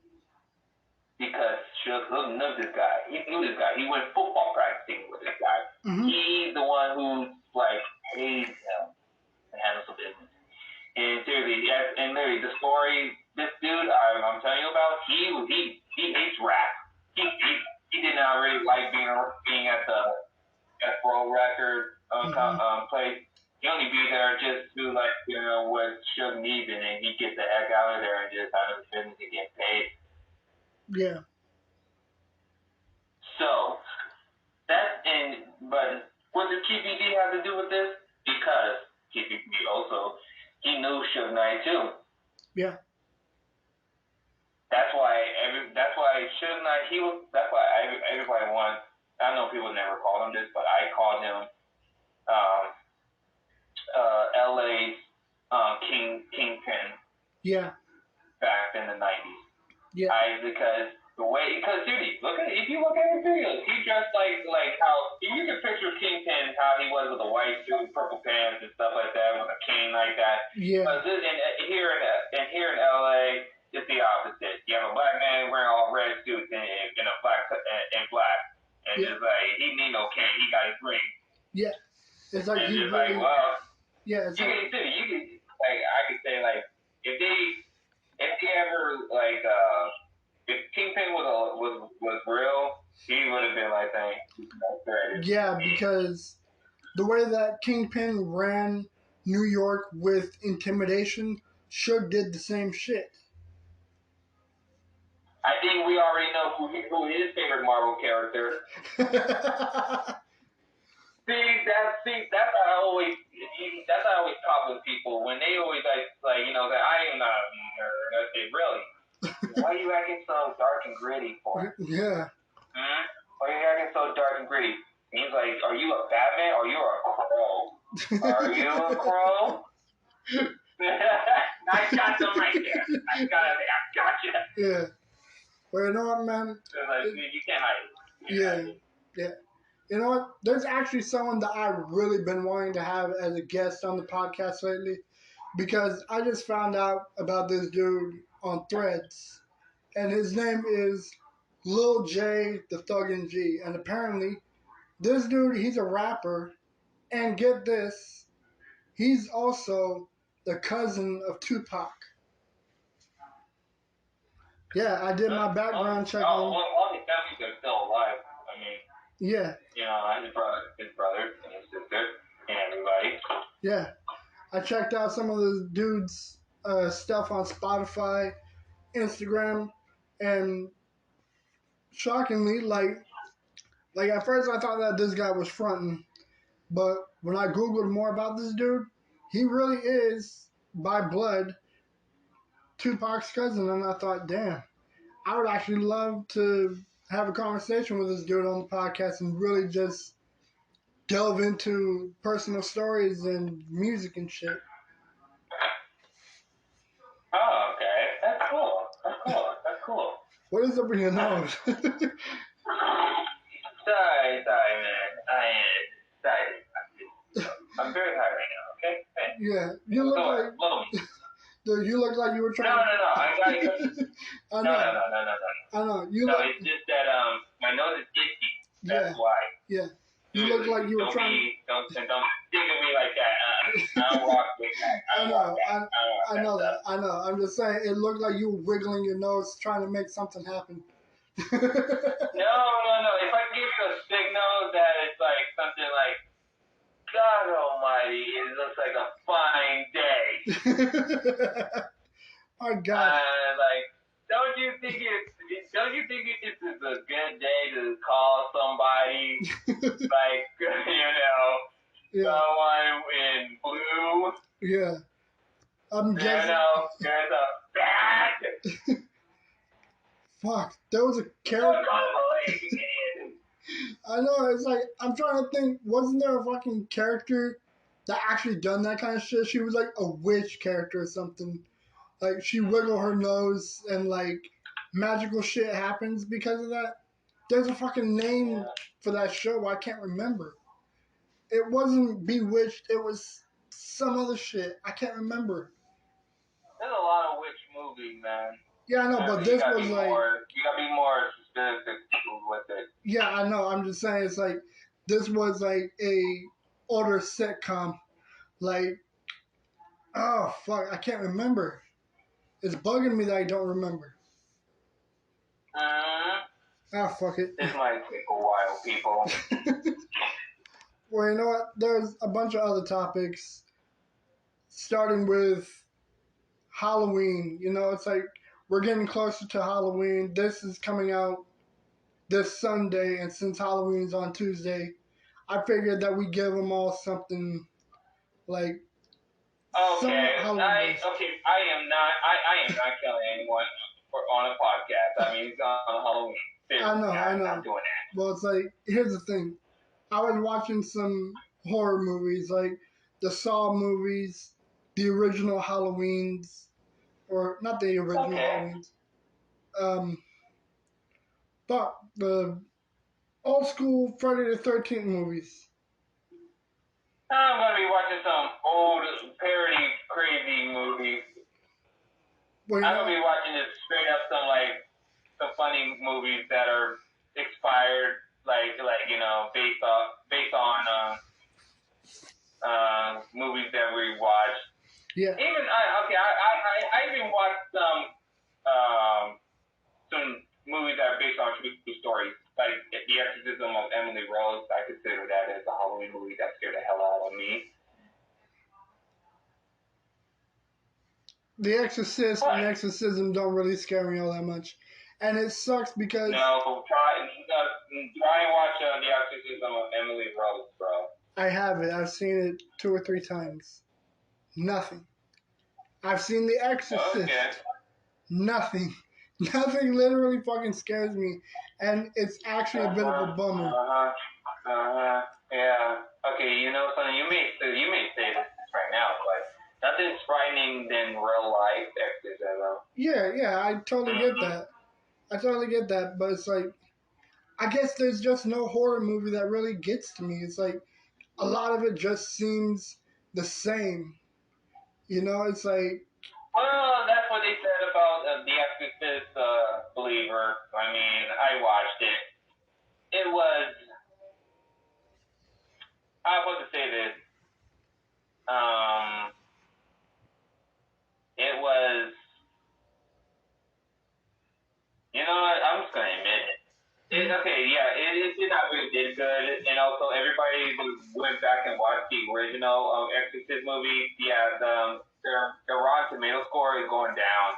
Because Suge knew this guy. He knew this guy. He went football practicing with this guy. Mm-hmm. He's the one who like paid him to handle some business. And seriously, and literally the story this dude I'm telling you about, he hates rap. He did not really like being at the F-Roll record place. He only be there just to like what Suge needs, and then he gets the heck out of there and just handle his business and get paid. Yeah. So but what does TBD have to do with this? Because TBD also he knew Suge Knight too. Yeah. That's why Suge Knight that's why everybody wants. I know people never call him this, but I called him LA's Kingpin. Yeah. Back in the 90s. Yeah. Because dude, if you look at his videos, he dressed like how you can picture Kingpin how he was with a white suit, purple pants and stuff like that, with a cane like that. Yeah. But here in LA, it's the opposite. You have a black man wearing all red suits and a black and just like he need no cane, he got his ring. Yeah. It's like he's really, like, well, yeah. It's you can like I could say like if they ever like if Kingpin was real, he would have been like saying, yeah, because the way that Kingpin ran New York with intimidation, Suge did the same shit. I think we already know who his favorite Marvel character. That's how I always talk with people when they always like that I am not a nerd. I say, really? Why are you acting so dark and gritty for? Yeah. Why are you acting so dark and gritty? He's like, are you a Batman or you a crow? Are you a crow? I got them right there. I got you. Yeah. Well, you know what, man? You can't hide it. Yeah. You know what? There's actually someone that I've really been wanting to have as a guest on the podcast lately, because I just found out about this dude on Threads, and his name is Lil J, the Thuggin' G, and apparently this dude, he's a rapper, and get this, he's also the cousin of Tupac. Yeah, I did my background check on. All his families are still alive. I mean. Yeah. His brother and his sister and everybody. Yeah. I checked out some of the dude's stuff on Spotify, Instagram, and shockingly, like at first I thought that this guy was fronting, but when I Googled more about this dude, he really is, by blood, Tupac's cousin, and I thought, damn, I would actually love to have a conversation with this dude on the podcast and really just delve into personal stories and music and shit. Oh, okay. That's cool. What is up with your nose? Sorry, man. I am excited. Yeah, you look like. Dude, you look like you were trying. No. I know. I know. You look. It's just that my nose is itchy. That's why. Yeah. You look like you were trying. Don't dig at me like that. I don't walk with that. I know that. I know. I'm just saying, it looked like you were wiggling your nose trying to make something happen. No. If I give you a signal that it's like something like, God Almighty, it looks like a fine day. My God. Don't you think this is a good day to call somebody, someone in blue? Yeah. I'm guessing. There's a bat. Fuck, there was a character. I know, it's like, I'm trying to think, wasn't there a fucking character that actually done that kind of shit? She was like a witch character or something. Like, she wiggled her nose and, like, magical shit happens because of that. There's a fucking name for that show, I can't remember. It wasn't Bewitched, it was some other shit. I can't remember. There's a lot of witch movies, man. Yeah, I know, but this was like... You gotta be more specific with it. Yeah, I know, I'm just saying, it's like, this was like a older sitcom. Like, oh, fuck, I can't remember. It's bugging me that I don't remember. Fuck it. This might take a while, people. Well, you know what? There's a bunch of other topics, starting with Halloween. You know, it's like we're getting closer to Halloween. This is coming out this Sunday, and since Halloween's on Tuesday, I figured that we give them all something like. Okay. I am not killing anyone on a podcast. I mean, it's on Halloween. Seriously, I know. I'm doing that. Well, it's like, here's the thing. I was watching some horror movies, like the Saw movies, the original Halloweens, or not the original Halloweens. But the old school Friday the 13th movies. I'm gonna be watching some old parody crazy movie. I'm gonna be watching just straight up some funny movies that are expired, based on movies that we watched. Yeah. I even watched some movies that are based on true stories, like The Exorcism of Emily Rose. I consider that as a Halloween movie that scared the hell out of me. The Exorcist and Exorcism don't really scare me all that much. And it sucks because... No, try and watch The Exorcism of Emily Rose, bro. I have it. I've seen it 2 or 3 times. Nothing. I've seen The Exorcist. Okay. Nothing. Nothing literally fucking scares me. And it's actually a bit of a bummer. Yeah. Okay, you know something? You may say this right now, but nothing's frightening than real life exorcism. Yeah, I totally get that. But it's like, I guess there's just no horror movie that really gets to me. It's like, a lot of it just seems the same. You know, it's like... Well, that's what they said about The Exorcist Believer. I mean, I watched it. It was... I was to say this. It was... You know what? I'm just going to admit it. It did not really did good, and also everybody who went back and watched the original Exorcist movie, their Rotten Tomato score is going down.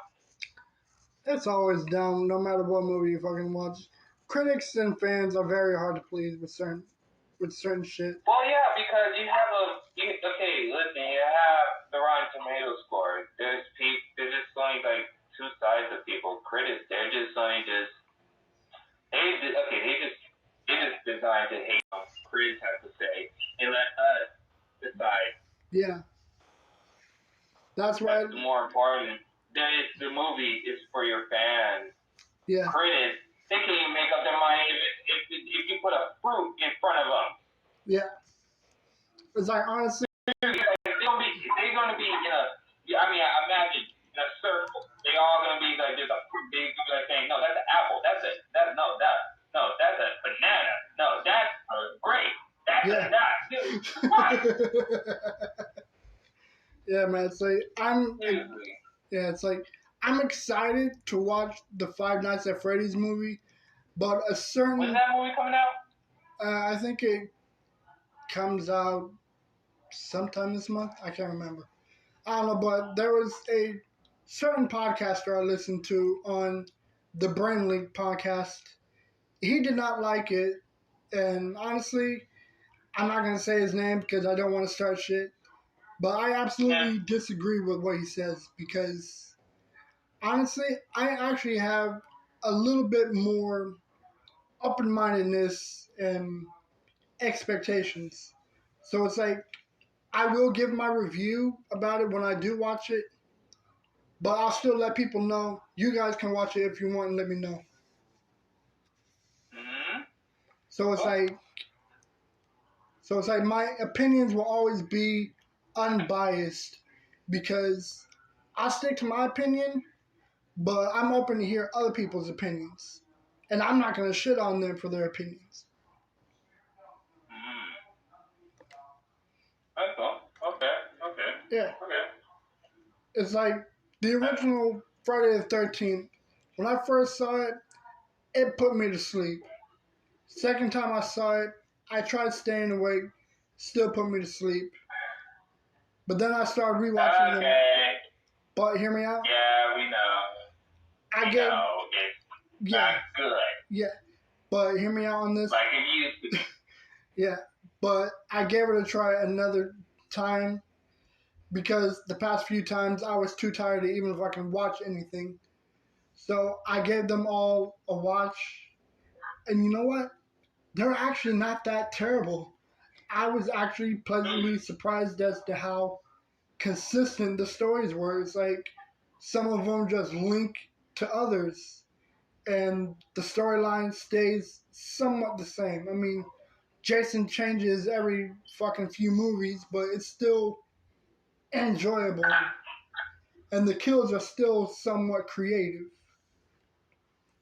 It's always down, no matter what movie you fucking watch. Critics and fans are very hard to please with certain shit. Well, yeah, because you have you have the Rotten Tomato score. There's just only like 2 sides of people. Critics, they're just only just. They just designed to hate what critics have to say and let us decide. Yeah. That's why. That's more important. Then the movie is for your fans. Yeah. Critics, they can't even make up their mind if you put a fruit in front of them. Yeah. It's like, honestly. They're gonna there's a fruit, they go like saying, no, that's an apple. That's a banana. No, that's a grape. That's a nut. Dude, what? Yeah, man. It's like I'm excited to watch the Five Nights at Freddy's movie, but a certain. When's that movie coming out? I think it comes out sometime this month. I can't remember. I don't know, but there was a certain podcaster I listened to on the Brain Link podcast. He did not like it, and honestly, I'm not gonna say his name because I don't want to start shit. But I absolutely disagree with what he says because honestly, I actually have a little bit more open-mindedness and expectations. So it's like I will give my review about it when I do watch it, but I'll still let people know. You guys can watch it if you want and let me know. Mm-hmm. So it's like my opinions will always be unbiased because I stick to my opinion, but I'm open to hear other people's opinions. And I'm not going to shit on them for their opinions. That's all. Okay. Yeah. Okay. It's like the original Friday the 13th. When I first saw it, it put me to sleep. Second time I saw it, I tried staying awake, still put me to sleep. But then I started rewatching them. But hear me out. Yeah, we know. It's not good. Yeah, but hear me out on this. Like it used to be. Yeah, but I gave it a try another time because the past few times I was too tired to even if I can watch anything. So I gave them all a watch. And you know what? They're actually not that terrible. I was actually pleasantly surprised as to how consistent the stories were. It's like some of them just link to others, and the storyline stays somewhat the same. I mean, Jason changes every fucking few movies, but it's still enjoyable, and the kills are still somewhat creative.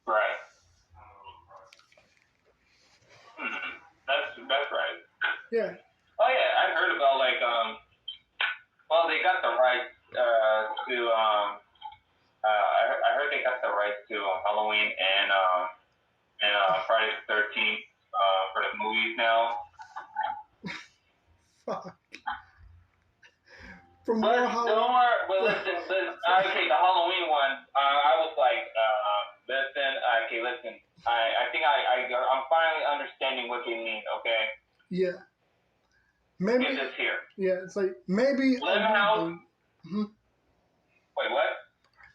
Right. That's right. Yeah. Oh yeah, I heard about well they got the rights to I heard they got the rights to Halloween and Friday the 13th for the movies now. Fuck. But listen, okay, the Halloween one, I was like, listen, I think I'm finally understanding what they mean, okay? Yeah. Maybe. Get this here. Yeah, it's like maybe. Blumhouse. Mm-hmm. Wait, what?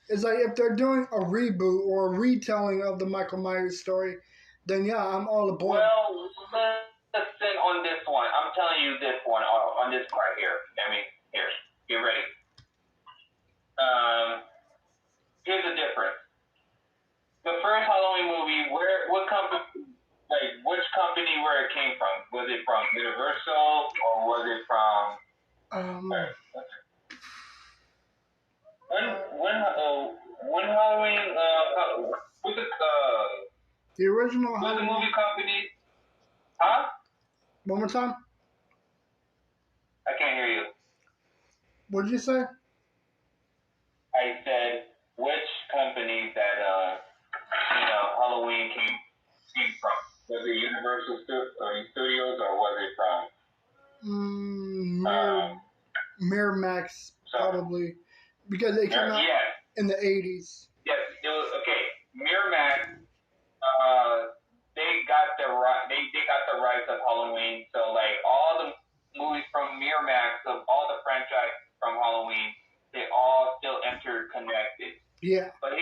It's like if they're doing a reboot or a retelling of the Michael Myers story, then yeah, I'm all aboard. Well, listen on this one. I'm telling you this one on this part here. I mean, here, get ready. Here's the difference. The first Halloween movie, what company, which company where it came from? Was it from Universal or was it from? When Halloween? What's it? The original what's Halloween. the movie company? Huh? One more time. I can't hear you. What did you say? I said which company that Halloween came from? Was it Universal Studios or was it from? Miramax probably because they came out in the 80s. Yes, it was okay. Miramax. They got the rights of Halloween. So like all the movies from Miramax of all the franchise from Halloween, they all still interconnected. Yeah. But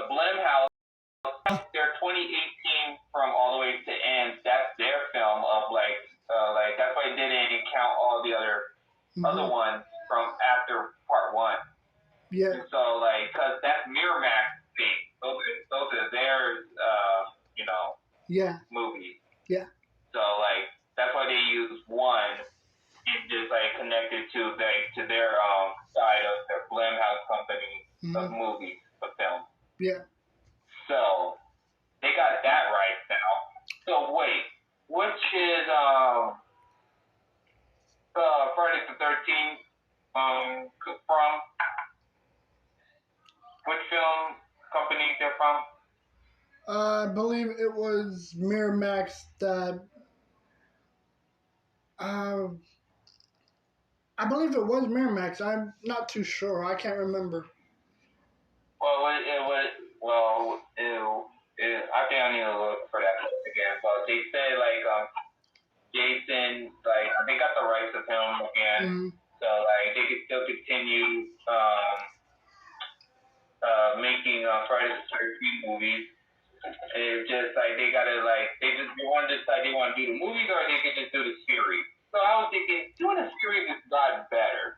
Blumhouse, their 2018 from all the way to end, that's their film of that's why they didn't count all the other ones from after part one. Yeah. And so cause that's Miramax thing. Those are their movies. Yeah. So that's why they use one and just connected to their side of their Blumhouse company of movies of film. Yeah. So they got that right now. So wait, which is Friday the 13th from? Which film company they're from? I believe it was Miramax that. I believe it was Miramax. I'm not too sure. I can't remember. Well, I think I need to look for that again. But they said like Jason, like they got the rights of him again, so like they could still continue making Friday the 13th movies. It's just like they want to decide they want to do the movies or they could just do the series. So I was thinking doing a series is a lot better.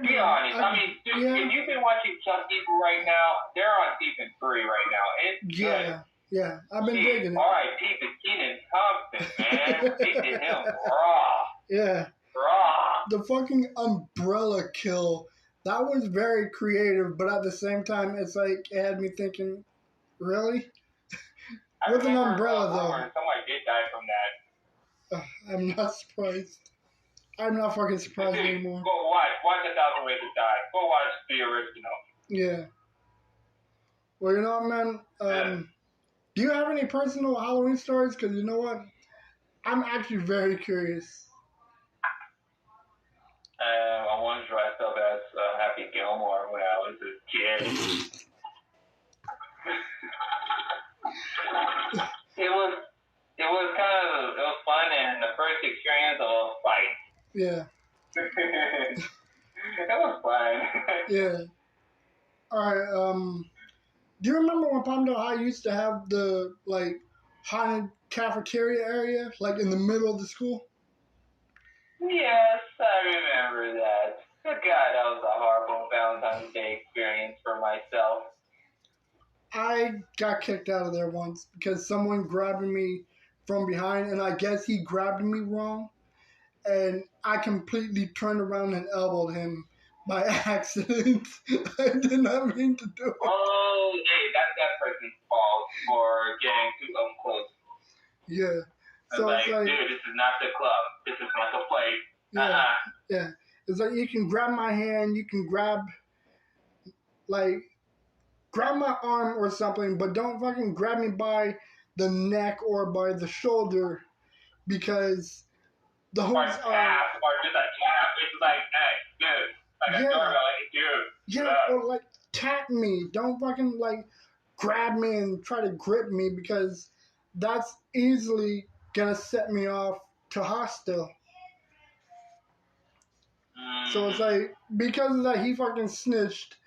Be honest. I mean, dude, if you've been watching Chucky right now, they're on season 3 right now. It's good. Yeah. I've been digging it. R.I.P. to Kenan Thompson, man. They did him raw. Yeah. Raw. The fucking umbrella kill, that was very creative, but at the same time, it's like, it had me thinking, really? With an umbrella, though. Somebody did die from that. I'm not surprised. I'm not fucking surprised anymore. Go watch 1,000 Ways to Die. Go watch the original. Yeah. Well, you know what, man? Do you have any personal Halloween stories? Because you know what? I'm actually very curious. I once dressed up as Happy Gilmore when I was a kid. It was fun and the first experience of a fight. Yeah. It was fun. Yeah. Alright, do you remember when Palmdale High used to have the, like, haunted cafeteria area, like, in the middle of the school? Yes, I remember that. But God, that was a horrible Valentine's Day experience for myself. I got kicked out of there once because someone grabbed me from behind, and I guess he grabbed me wrong, and I completely turned around and elbowed him by accident. I did not mean to do it. Oh, hey, that's that person's fault for getting too up close. Yeah. So like, it's like, dude, this is not the club. This is not the place. Yeah. Yeah. It's like you can grab my hand, you can grab my arm or something, but don't fucking grab me by the neck or by the shoulder, because the hooks or just a tap. It's like, hey, dude. Like a doorbell, like, dude. Yeah, or like tap me. Don't fucking like grab me and try to grip me, because that's easily gonna set me off to hostile. So it's like, because of that, he fucking snitched,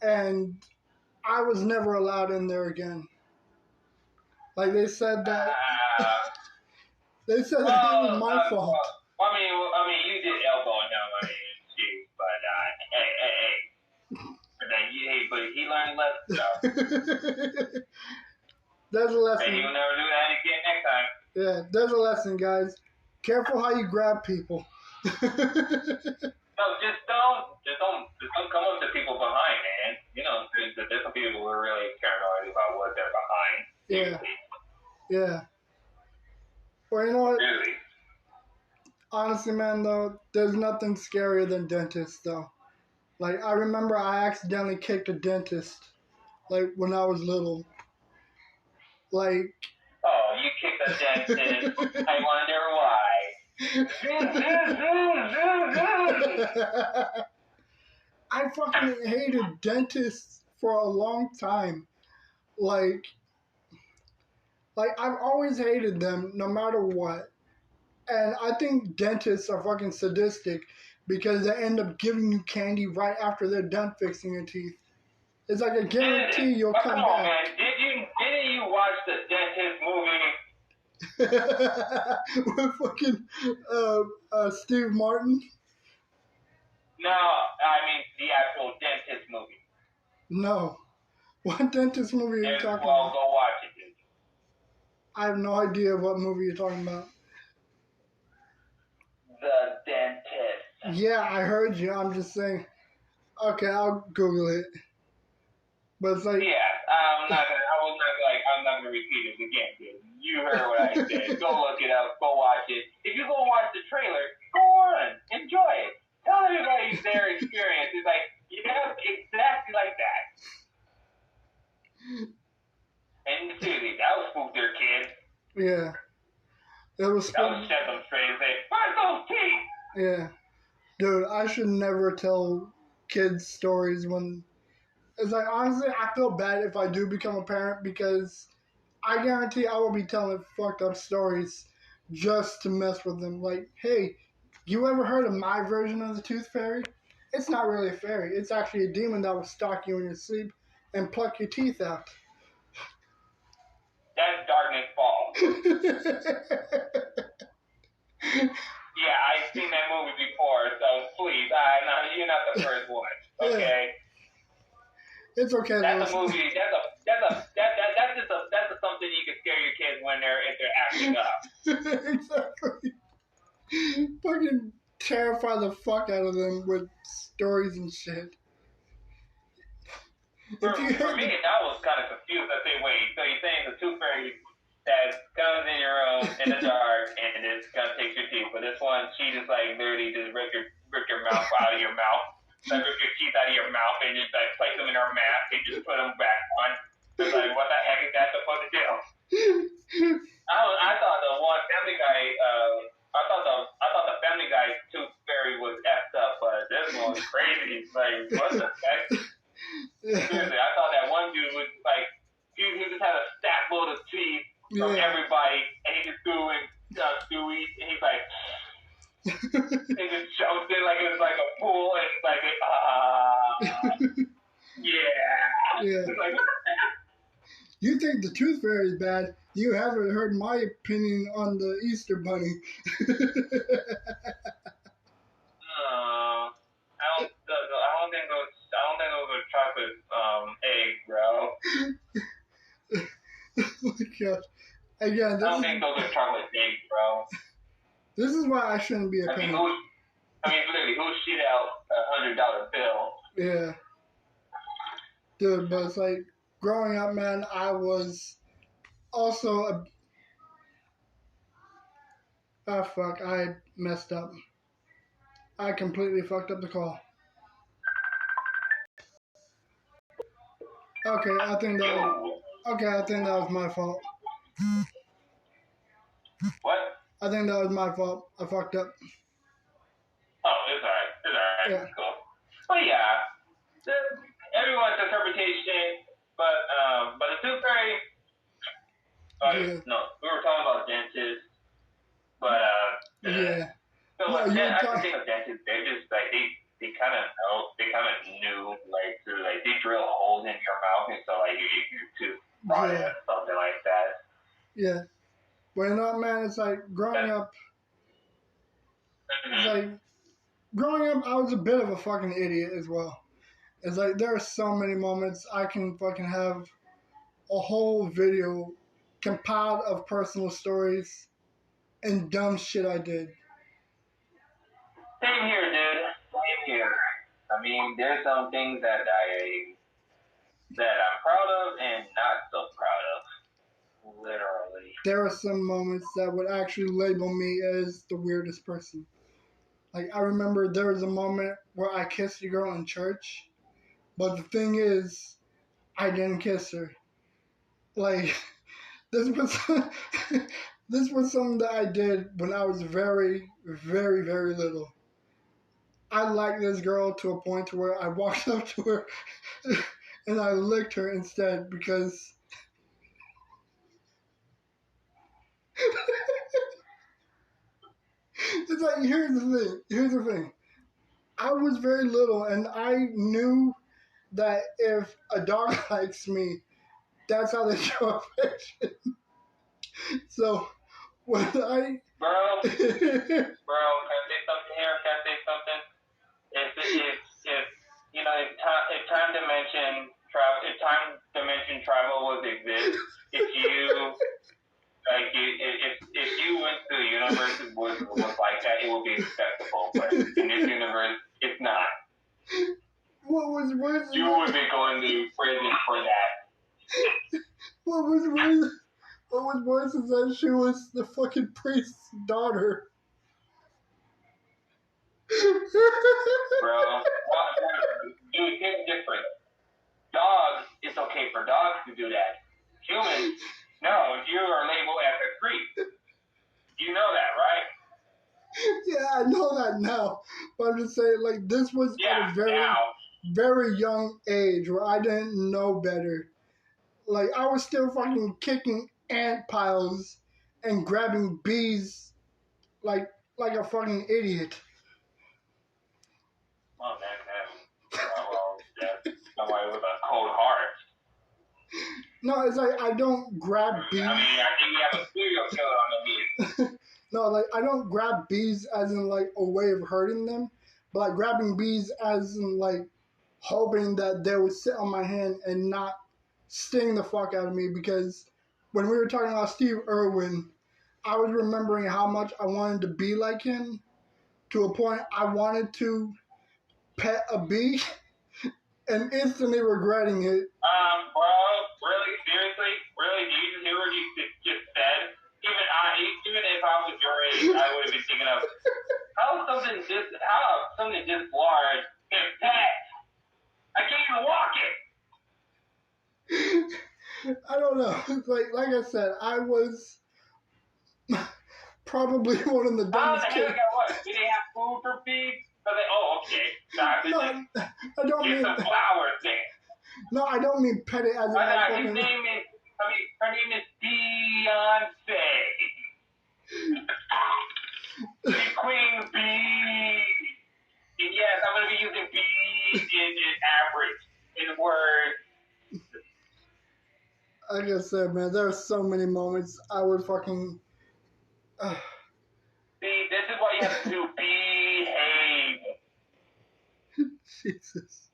and I was never allowed in there again. Like, they said that. They said that it was my fault. I mean, you did elbow him, but he learned lessons. There's a lesson. And you'll never do that again next time. Yeah, there's a lesson, guys. Careful how you grab people. No, just don't come up to people behind, man. You know, there's some people who are really paranoid about what they're behind. Yeah. Well, you know what? Really? Honestly, man, though, there's nothing scarier than dentists, though. Like, I remember I accidentally kicked a dentist, like, when I was little. Like... Oh, you kicked a dentist. I wonder why. I fucking hated dentists for a long time. Like, I've always hated them, no matter what. And I think dentists are fucking sadistic, because they end up giving you candy right after they're done fixing your teeth. It's like a guarantee you'll come on, back. Man. Didn't you watch the dentist movie? With fucking Steve Martin? No, I mean the actual dentist movie. No. What dentist movie are you talking about? Well, go watch it, dude. I have no idea what movie you're talking about. The Dentist. Yeah, I heard you. I'm just saying. Okay, I'll Google it. But it's like, I'm not gonna repeat it again, dude. You heard what I said. Go look it up. Go watch it. If you go watch the trailer, go on, enjoy it. Tell everybody their experience. It's like, exactly like that. And seriously, that was spook their kids. Yeah. That was set them straight and say, "Where's those teeth?" Yeah. Dude, I should never tell kids stories when... It's like, honestly, I feel bad if I do become a parent because I guarantee I will be telling fucked up stories just to mess with them. Like, hey, you ever heard of my version of the Tooth Fairy? It's not really a fairy. It's actually a demon that will stalk you in your sleep and pluck your teeth out. That's Darkness Falls. Yeah, I've seen that movie before, so please, you're not the first one, okay? Yeah. It's okay. That's a movie. That's something you can scare your kids if they're acting up. Exactly. Fucking terrify the fuck out of them with stories and shit. For me, that was kind of confused. I say, wait, so you're saying the Tooth Fairy that comes in your room in the dark and it's gonna take your teeth, but this one, she just like literally just rip your mouth out of your mouth, like rip your teeth out of your mouth and just like place them in her mask and just put them back on. It's like, what the heck is that supposed to do? I thought the one Family Guy, I thought the Family Guy Tooth Fairy was effed up, but this one was crazy. Like, what the heck? Seriously, I thought that one dude was like, he just had a stack load of teeth from everybody, and he just threw in Stewie, and he's like, he just jumped in like it was like a pool, and it's like, yeah. It's like, what the heck? You think the Tooth Fairy is bad? You haven't heard my opinion on the Easter Bunny. I don't think those are chocolate eggs, bro. Oh my gosh. Again, I don't think those are chocolate eggs, bro. This is why I shouldn't be a parent. Literally, who shit out $100 bill? Yeah. Dude, but it's like, growing up, man, I was also I messed up. I completely fucked up the call. Okay, I think that was my fault. What? I think that was my fault. I fucked up. Oh, it's alright. Yeah. Cool. But yeah, everyone's interpretation. But the Tooth Fairy. No, we were talking about dentists. But yeah. So I think of dentists. They're just like they kind of know. They kind of knew they drill holes in your mouth and so like your tooth rotted or something like that. Yeah. Well, you know, man, it's like growing up. It's like growing up, I was a bit of a fucking idiot as well. It's like there are so many moments I can fucking have a whole video compiled of personal stories and dumb shit I did. Same here, dude. Same here. I mean, there's some things that I'm proud of and not so proud of. Literally. There are some moments that would actually label me as the weirdest person. Like, I remember there was a moment where I kissed a girl in church, but the thing is, I didn't kiss her. Like, this was something that I did when I was very, very, very little. I liked this girl to a point to where I walked up to her and I licked her instead because it's like, here's the thing. I was very little and I knew that if a dog likes me, that's how they show affection. So when I... Bro, can I say something here? If time dimension travel was exist, if you went to the universe was like that, it would be acceptable. But in this universe, it's not. What was you would be going going to prison for that. What was worse is that she was the fucking priest's daughter. Bro, dude, it's different. Dogs, it's okay for dogs to do that. Humans, no, you are labeled as a creep. You know that, right? Yeah, I know that now. But I'm just saying, like, this was at a very young age where I didn't know better. Like, I was still fucking kicking ant piles and grabbing bees like a fucking idiot. Oh, man. Well, that's somebody with a cold heart. No, it's like I don't grab bees. I mean, I think you have a serial killer on the beat. No, like I don't grab bees as in like a way of hurting them, but like grabbing bees as in like hoping that they would sit on my hand and not sting the fuck out of me. Because when we were talking about Steve Irwin, I was remembering how much I wanted to be like him, to a point I wanted to pet a bee and instantly regretting it. Bro, really, seriously, really, do you just hear what you just said? Even if I was your age, I would have been thinking of how something this large can pet. I can't even walk it. I don't know. Like I said, I was probably one of the dumbest kids. What? Do they have food for bees? Okay. No, I don't mean the flower thing. No, I don't mean pet it as in her name is Beyonce. The Queen Bee. And yes, I'm gonna be using bees in average in words. Like I said, man, there are so many moments I would fucking. See, this is why you have to behave. Jesus.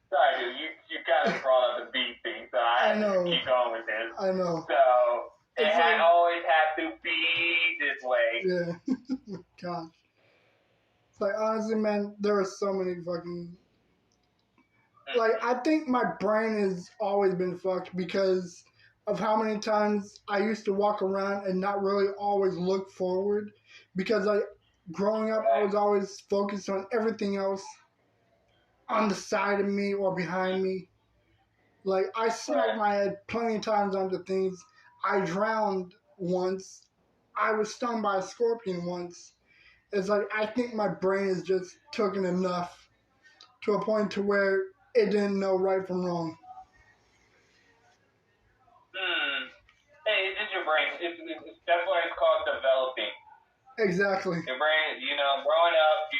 Sorry, dude, you kind of brought up the bee thing, so I know. Keep going with this. I know. So, it always have to be this way. Yeah. Gosh. It's like, honestly, man, there are so many fucking... Like, I think my brain has always been fucked because of how many times I used to walk around and not really always look forward. Because, like, growing up, I was always focused on everything else on the side of me or behind me. Like, I smacked my head plenty of times onto things. I drowned once. I was stung by a scorpion once. It's like, I think my brain is just taken enough to a point to where it didn't know right from wrong. Hey, it's just your brain. That's why it's called developing. Exactly. Your brain, growing up,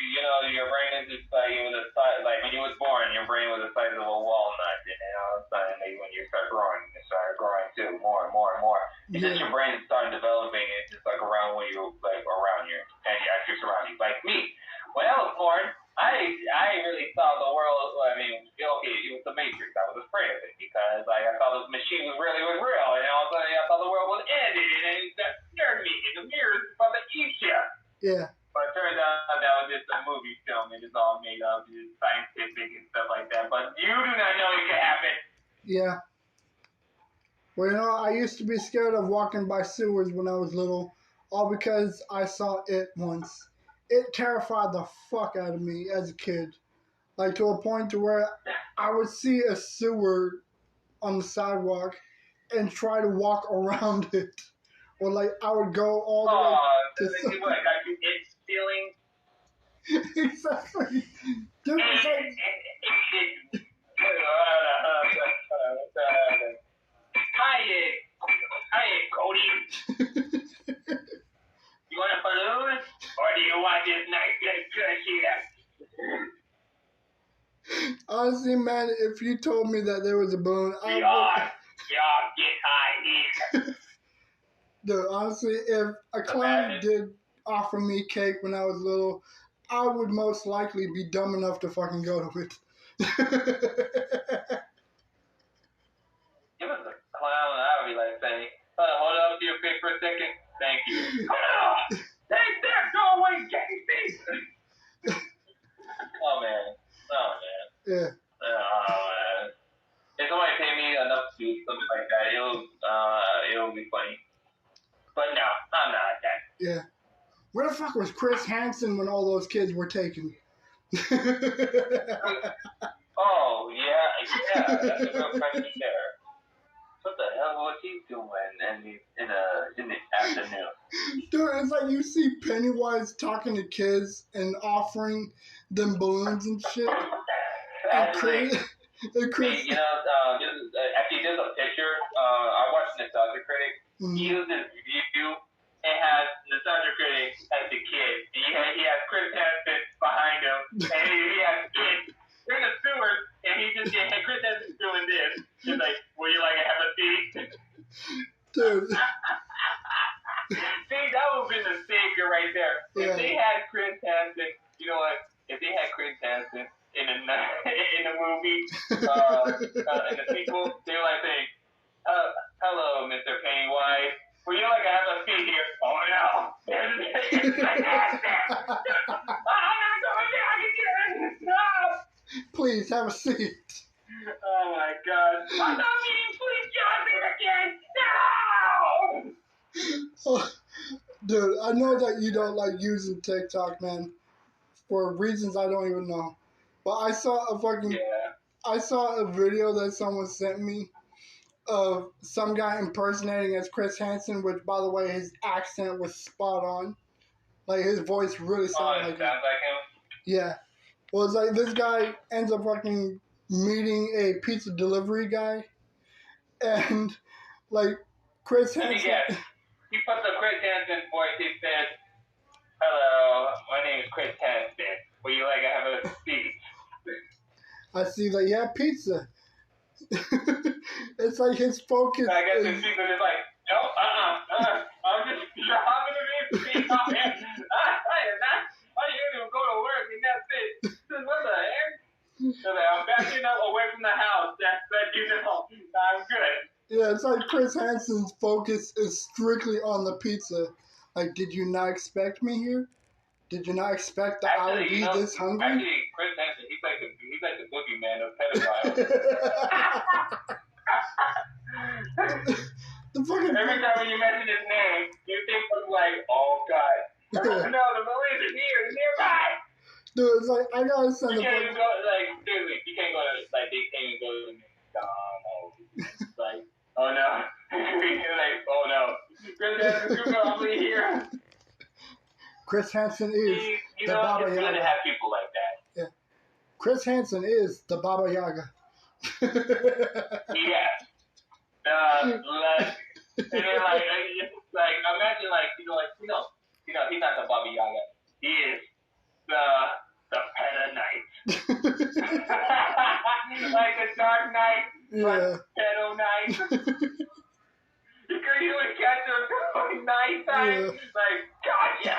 your brain is just like, it was a size, like when you was born, your brain was the size of a walnut, and all of a sudden, maybe when you start growing, it started growing too, more and more and more. It's just your brain started developing, and it's just like around when you, like around you, and you actually surroundings. Like me, when I was born, I really thought the world, it was the Matrix. I was afraid of it because like I thought this machine was real, and all of a sudden I thought the world was ended, and that scared me. And the mirrors was about to eat you. Yeah. But it turns out that was just a movie film, and it's all made up, it's scientific and stuff like that. But you do not know it can happen. Yeah. Well, I used to be scared of walking by sewers when I was little, all because I saw it once. It terrified the fuck out of me as a kid. Like, to a point to where I would see a sewer on the sidewalk and try to walk around it. Or, like, I would go all the way to... What, got you itch feeling? Exactly. Dude, it's like... Hi, Cody. You want a balloon? Or do you want this nice good shit? Honestly, man, if you told me that there was a balloon, I would... Y'all get high here. Dude, honestly, if a clown did offer me cake when I was little, I would most likely be dumb enough to fucking go to it. If it was a clown, I would be like saying, hold up to your face for a second. Thank you. Take that, go away, Casey. Oh, man. Yeah. Oh, man. like that, it'll be funny. But no, I'm not like that. Yeah. Where the fuck was Chris Hansen when all those kids were taken? Oh, yeah, that's a good question there. What the hell was he doing in the afternoon? Dude, it's like you see Pennywise talking to kids and offering them balloons and shit. And Chris, actually, there's a picture. I watched Nostalgia Critic. Mm-hmm. He used this review and has Nostalgia Critic as the kid. He has Chris Hansen behind him, and he has kids. They're in the sewers, and he just hey, Chris Hansen's doing this. He's like, "Would you like to have a seat?" Dude. See, that would have been the sticker right there. Yeah. If they had Chris Hansen, you know what? If they had Chris Hansen in the movie, in the sequel, they were like saying, "Hello, Mr. Pennywise. Would you like to have a seat here?" Oh no! It's like Hansen. I'm not going down again. No. Please have a seat. Oh my God! I'm not meeting Please Johnson again. No. Oh, dude, I know that you don't like using TikTok, man, for reasons I don't even know. But I saw a video that someone sent me of some guy impersonating as Chris Hansen, which, by the way, his accent was spot on. Like, his voice really sounded like him. Sounds like him? Yeah. Well, it's like this guy ends up fucking meeting a pizza delivery guy, and, like, Chris Hansen... He put the Chris Hansen voice. He says, "Hello, my name is Chris Hansen. Would you like to have a seat?" I see that you have pizza. It's like his focus. I guess his secret is like, no, I'm just having a seat. I usually go to work and that's it. What the heck? So I'm backing up away from the house. That's you know, I'm good. Yeah, it's like Chris Hansen's focus is strictly on the pizza. Like, did you not expect me here? Did you not expect that I would be this hungry? Actually, Chris Hansen, he's like the boogeyman of pedophiles. Every time when you mention his name, you think of like, oh God, no, the police are here, nearby. Dude, it's like I gotta send you can't even go seriously, you can't go to they can't even go to McDonald's. Like, oh no. Like, oh no. Chris Hansen's probably here. Chris Hansen is the Baba Yaga. It's good to have people like that. Yeah. Chris Hansen is the Baba Yaga. Yeah. And then like imagine he's not the Baba Yaga. He is the Peta Knight. Like the Dark Knight, but Pedo Knight. Because he would catch her night time. Yeah. Like, gotcha.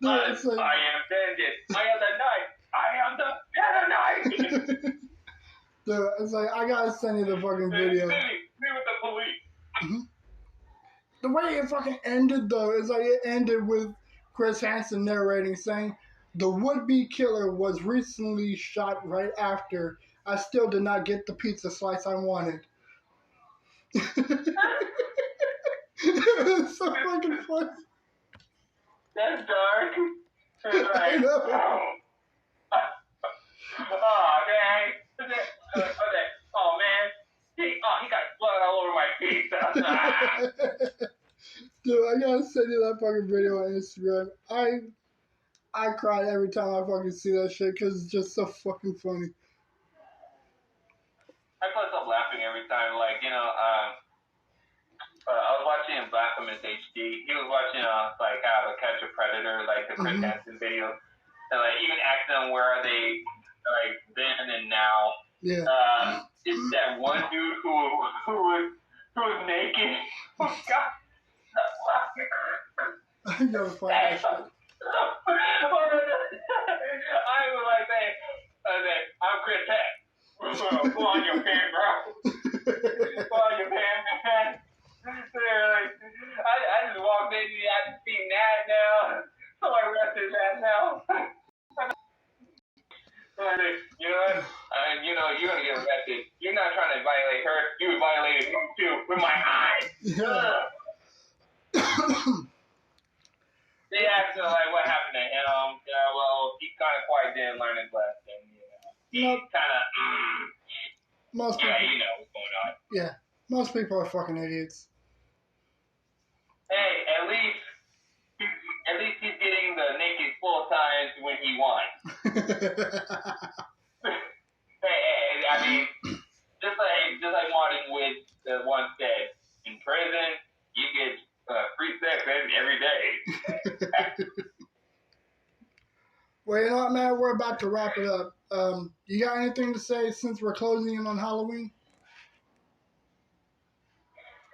Like, I am vengeance. I am the Knight. I am the Knight. Dude, it's like, I gotta send you the fucking video. Me with the police. Mm-hmm. The way it fucking ended, though, is like it ended with Chris Hansen narrating, saying, "The would-be killer was recently shot right after. I still did not get the pizza slice I wanted." It's so fucking funny. That's dark. Like, I know. Oh, man. Oh, man. He got blood all over my pizza. Dude, I gotta send you that fucking video on Instagram. I cry every time I fucking see that shit because it's just so fucking funny. I can't stop laughing every time. Like, I was watching Blasphemous HD. He was watching like How to Catch a Predator, like the Chris Hansen video, and like even asking them where are they, like then and now. Yeah. It's that one dude who was naked. Oh God. I never find that shit. I was like, I'm Chris Hansen. Pull on your pants, bro. Pull on your pants, man. I just walked in, I just seen that now. So I rest his ass now. You know what? You're gonna get arrested. You're not trying to violate her. You violated him too. Yeah. They asked like what happened to him. Yeah, well, he kind of quite didn't learn his lesson. He kind of. Most people. Yeah, you know what's going on. Yeah, most people are fucking idiots. Hey, at least he's getting the naked full times when he won. Hey, I mean, just like Martin Wood once said, in prison you get free sex every day. Well, you know what, man? We're about to wrap it up. You got anything to say since we're closing in on Halloween?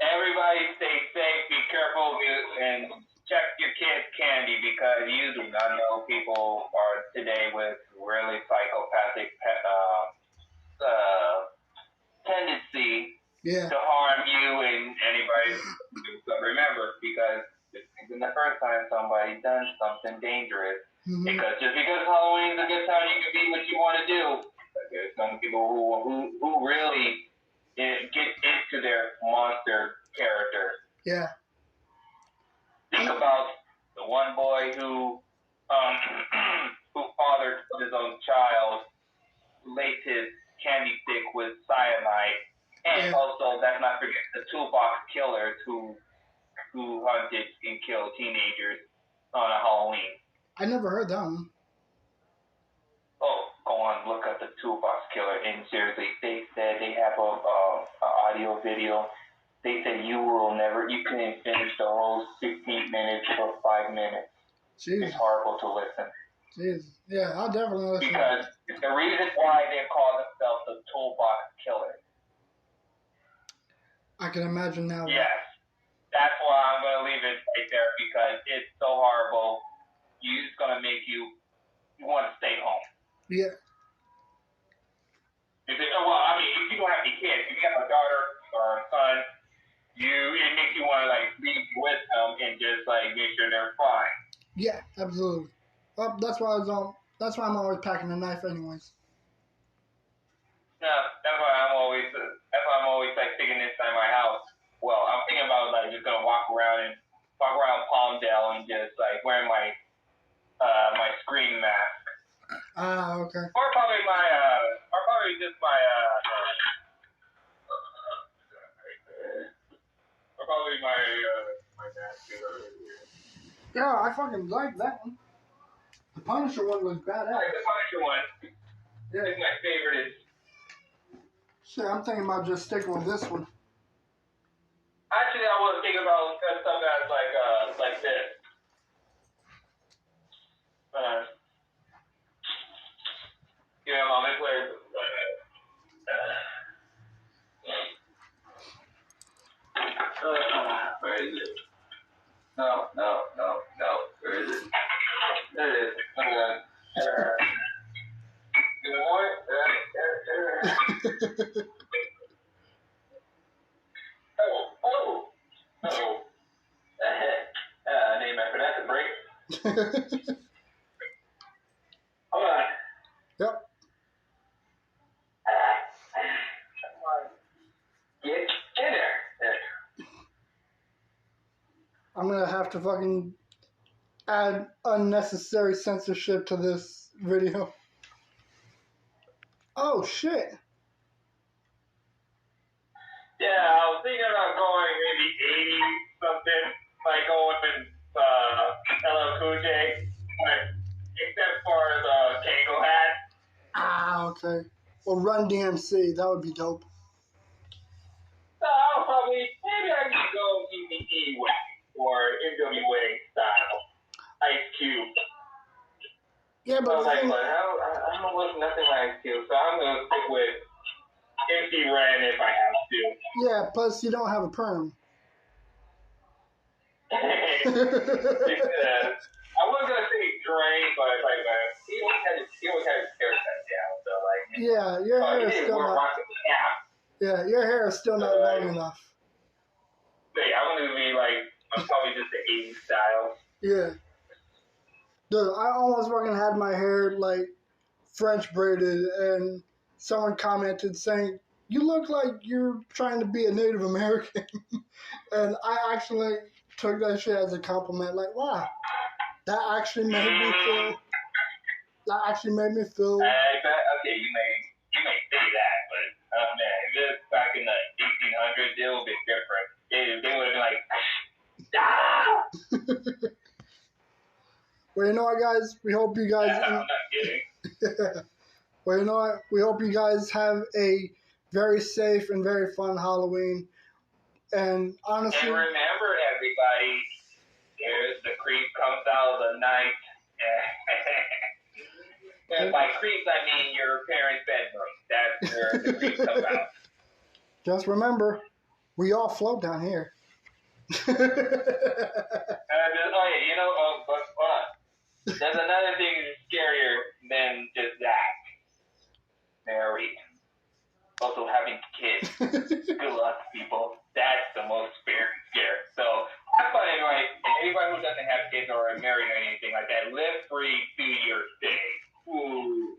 Everybody stay safe, be careful, and check your kids' candy because you do not know people are today with really psychopathic tendency to harm you and anybody. But remember, because this isn't the first time somebody done something dangerous. Because just because Halloween's a good time, you can be what you want to do. But there's some people who really get into their monster character. Yeah. Think about the one boy who fathered his own child, laced his candy stick with cyanide, and also let's not forget the toolbox killers who hunted and killed teenagers on a Halloween. I never heard that one. Oh, go on, look up the toolbox killer. And seriously, they said they have a audio video. They said you couldn't finish the whole 16 minutes or 5 minutes. Jeez. It's horrible to listen. Jeez. Yeah, I'll definitely listen. Because it's the reason why they call themselves the toolbox killer. I can imagine now. Yes. That's why I'm going to leave it right there because it's so horrible. It's going to make you want to stay home. Yeah. Well, I mean, if you don't have any kids, if you have a daughter or a son, it makes you want to like leave with them and just like make sure they're fine. Yeah, absolutely. Well, that's why I'm always packing a knife, anyways. No, that's why I'm always like sticking inside my house. Well, I'm thinking about like just gonna walk around Palmdale and just like wearing my screen mask. Okay. Or probably just my mask. Yeah, I fucking like that one. The Punisher one was badass. I like the Punisher one. Yeah. It's my favorite. Shit, I'm thinking about just sticking with this one. Actually, I was thinking about stuff that's like this. Give me a moment, where is it? No. Where is it? There it is. You know what? Oh. Name after that, the break. Hold on. Yep. Come on. Get in there. I'm gonna have to fucking add unnecessary censorship to this video. Oh shit. Yeah, I was thinking about going maybe 80 something, like going with LL Cool J, except for the Kango hat. Okay. Well, Run DMC, that would be dope. So I'll probably, maybe I could go EBE way, or NWA style, Ice Cube. Yeah, but I was like, I don't look nothing like Ice Cube, so I'm going to stick with MC Ren if I have to. Yeah, plus you don't have a perm. I was gonna say Drain, but like he always had his haircut down, so like yeah, your hair is still not. Yeah, your hair is still not long enough. Yeah, I'm gonna be like probably just the 80s style. Yeah. Dude, I almost fucking had my hair like French braided, and someone commented saying, you look like you're trying to be a Native American. And I actually took that shit as a compliment. Like, wow, that actually made me feel. Okay, you may say that, but man, this back in the 1800s, it would be different. They would have been like, ah! Well, you know what, guys? We hope you guys. I'm not kidding. Well, you know what? We hope you guys have a very safe and very fun Halloween. And honestly, and remember, everybody, the creep comes out of the night. And by creeps, I mean your parents' bedroom. That's where the creep comes out. Just remember, we all float down here. But hold on. There's another thing that's scarier than just that. Married. Also having kids. Good luck, people. That's the most scare. So, have fun anyway. And anybody who doesn't have kids or are married or anything like that, live free, do your thing. Ooh.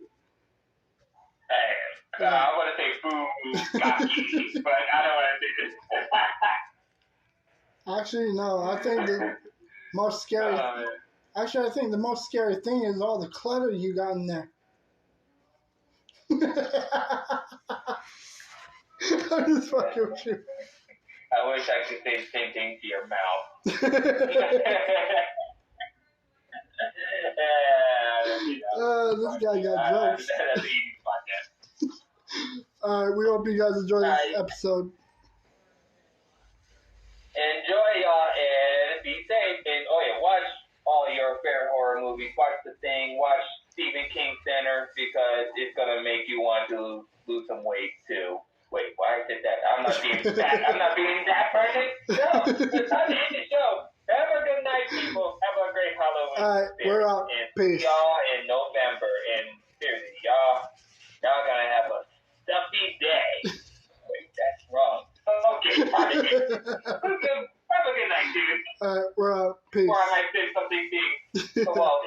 Hey, I want to say boo, gotcha, but I don't want to say this. Actually, no. I think the most scary. Actually, I think the most scary thing is all the clutter you got in there. I'm just fucking with you. I wish I could say the same thing to your mouth. This guy got jokes. Alright, we hope you guys enjoy this episode. Enjoy, y'all, and be safe. And watch all your favorite horror movies. Watch The Thing. Watch Stephen King Center, because it's gonna make you want to lose some weight too. Wait, why I said that? I'm not being that. I'm not being that person. No, it's time to end the show. Have a good night, people. Have a great Halloween. All right, we're out. And Peace. see y'all in November. And seriously, y'all gonna have a stuffy day. Wait, that's wrong. Okay, have a good night, dude. All right, we're out. Peace. Or I might say something big. Well,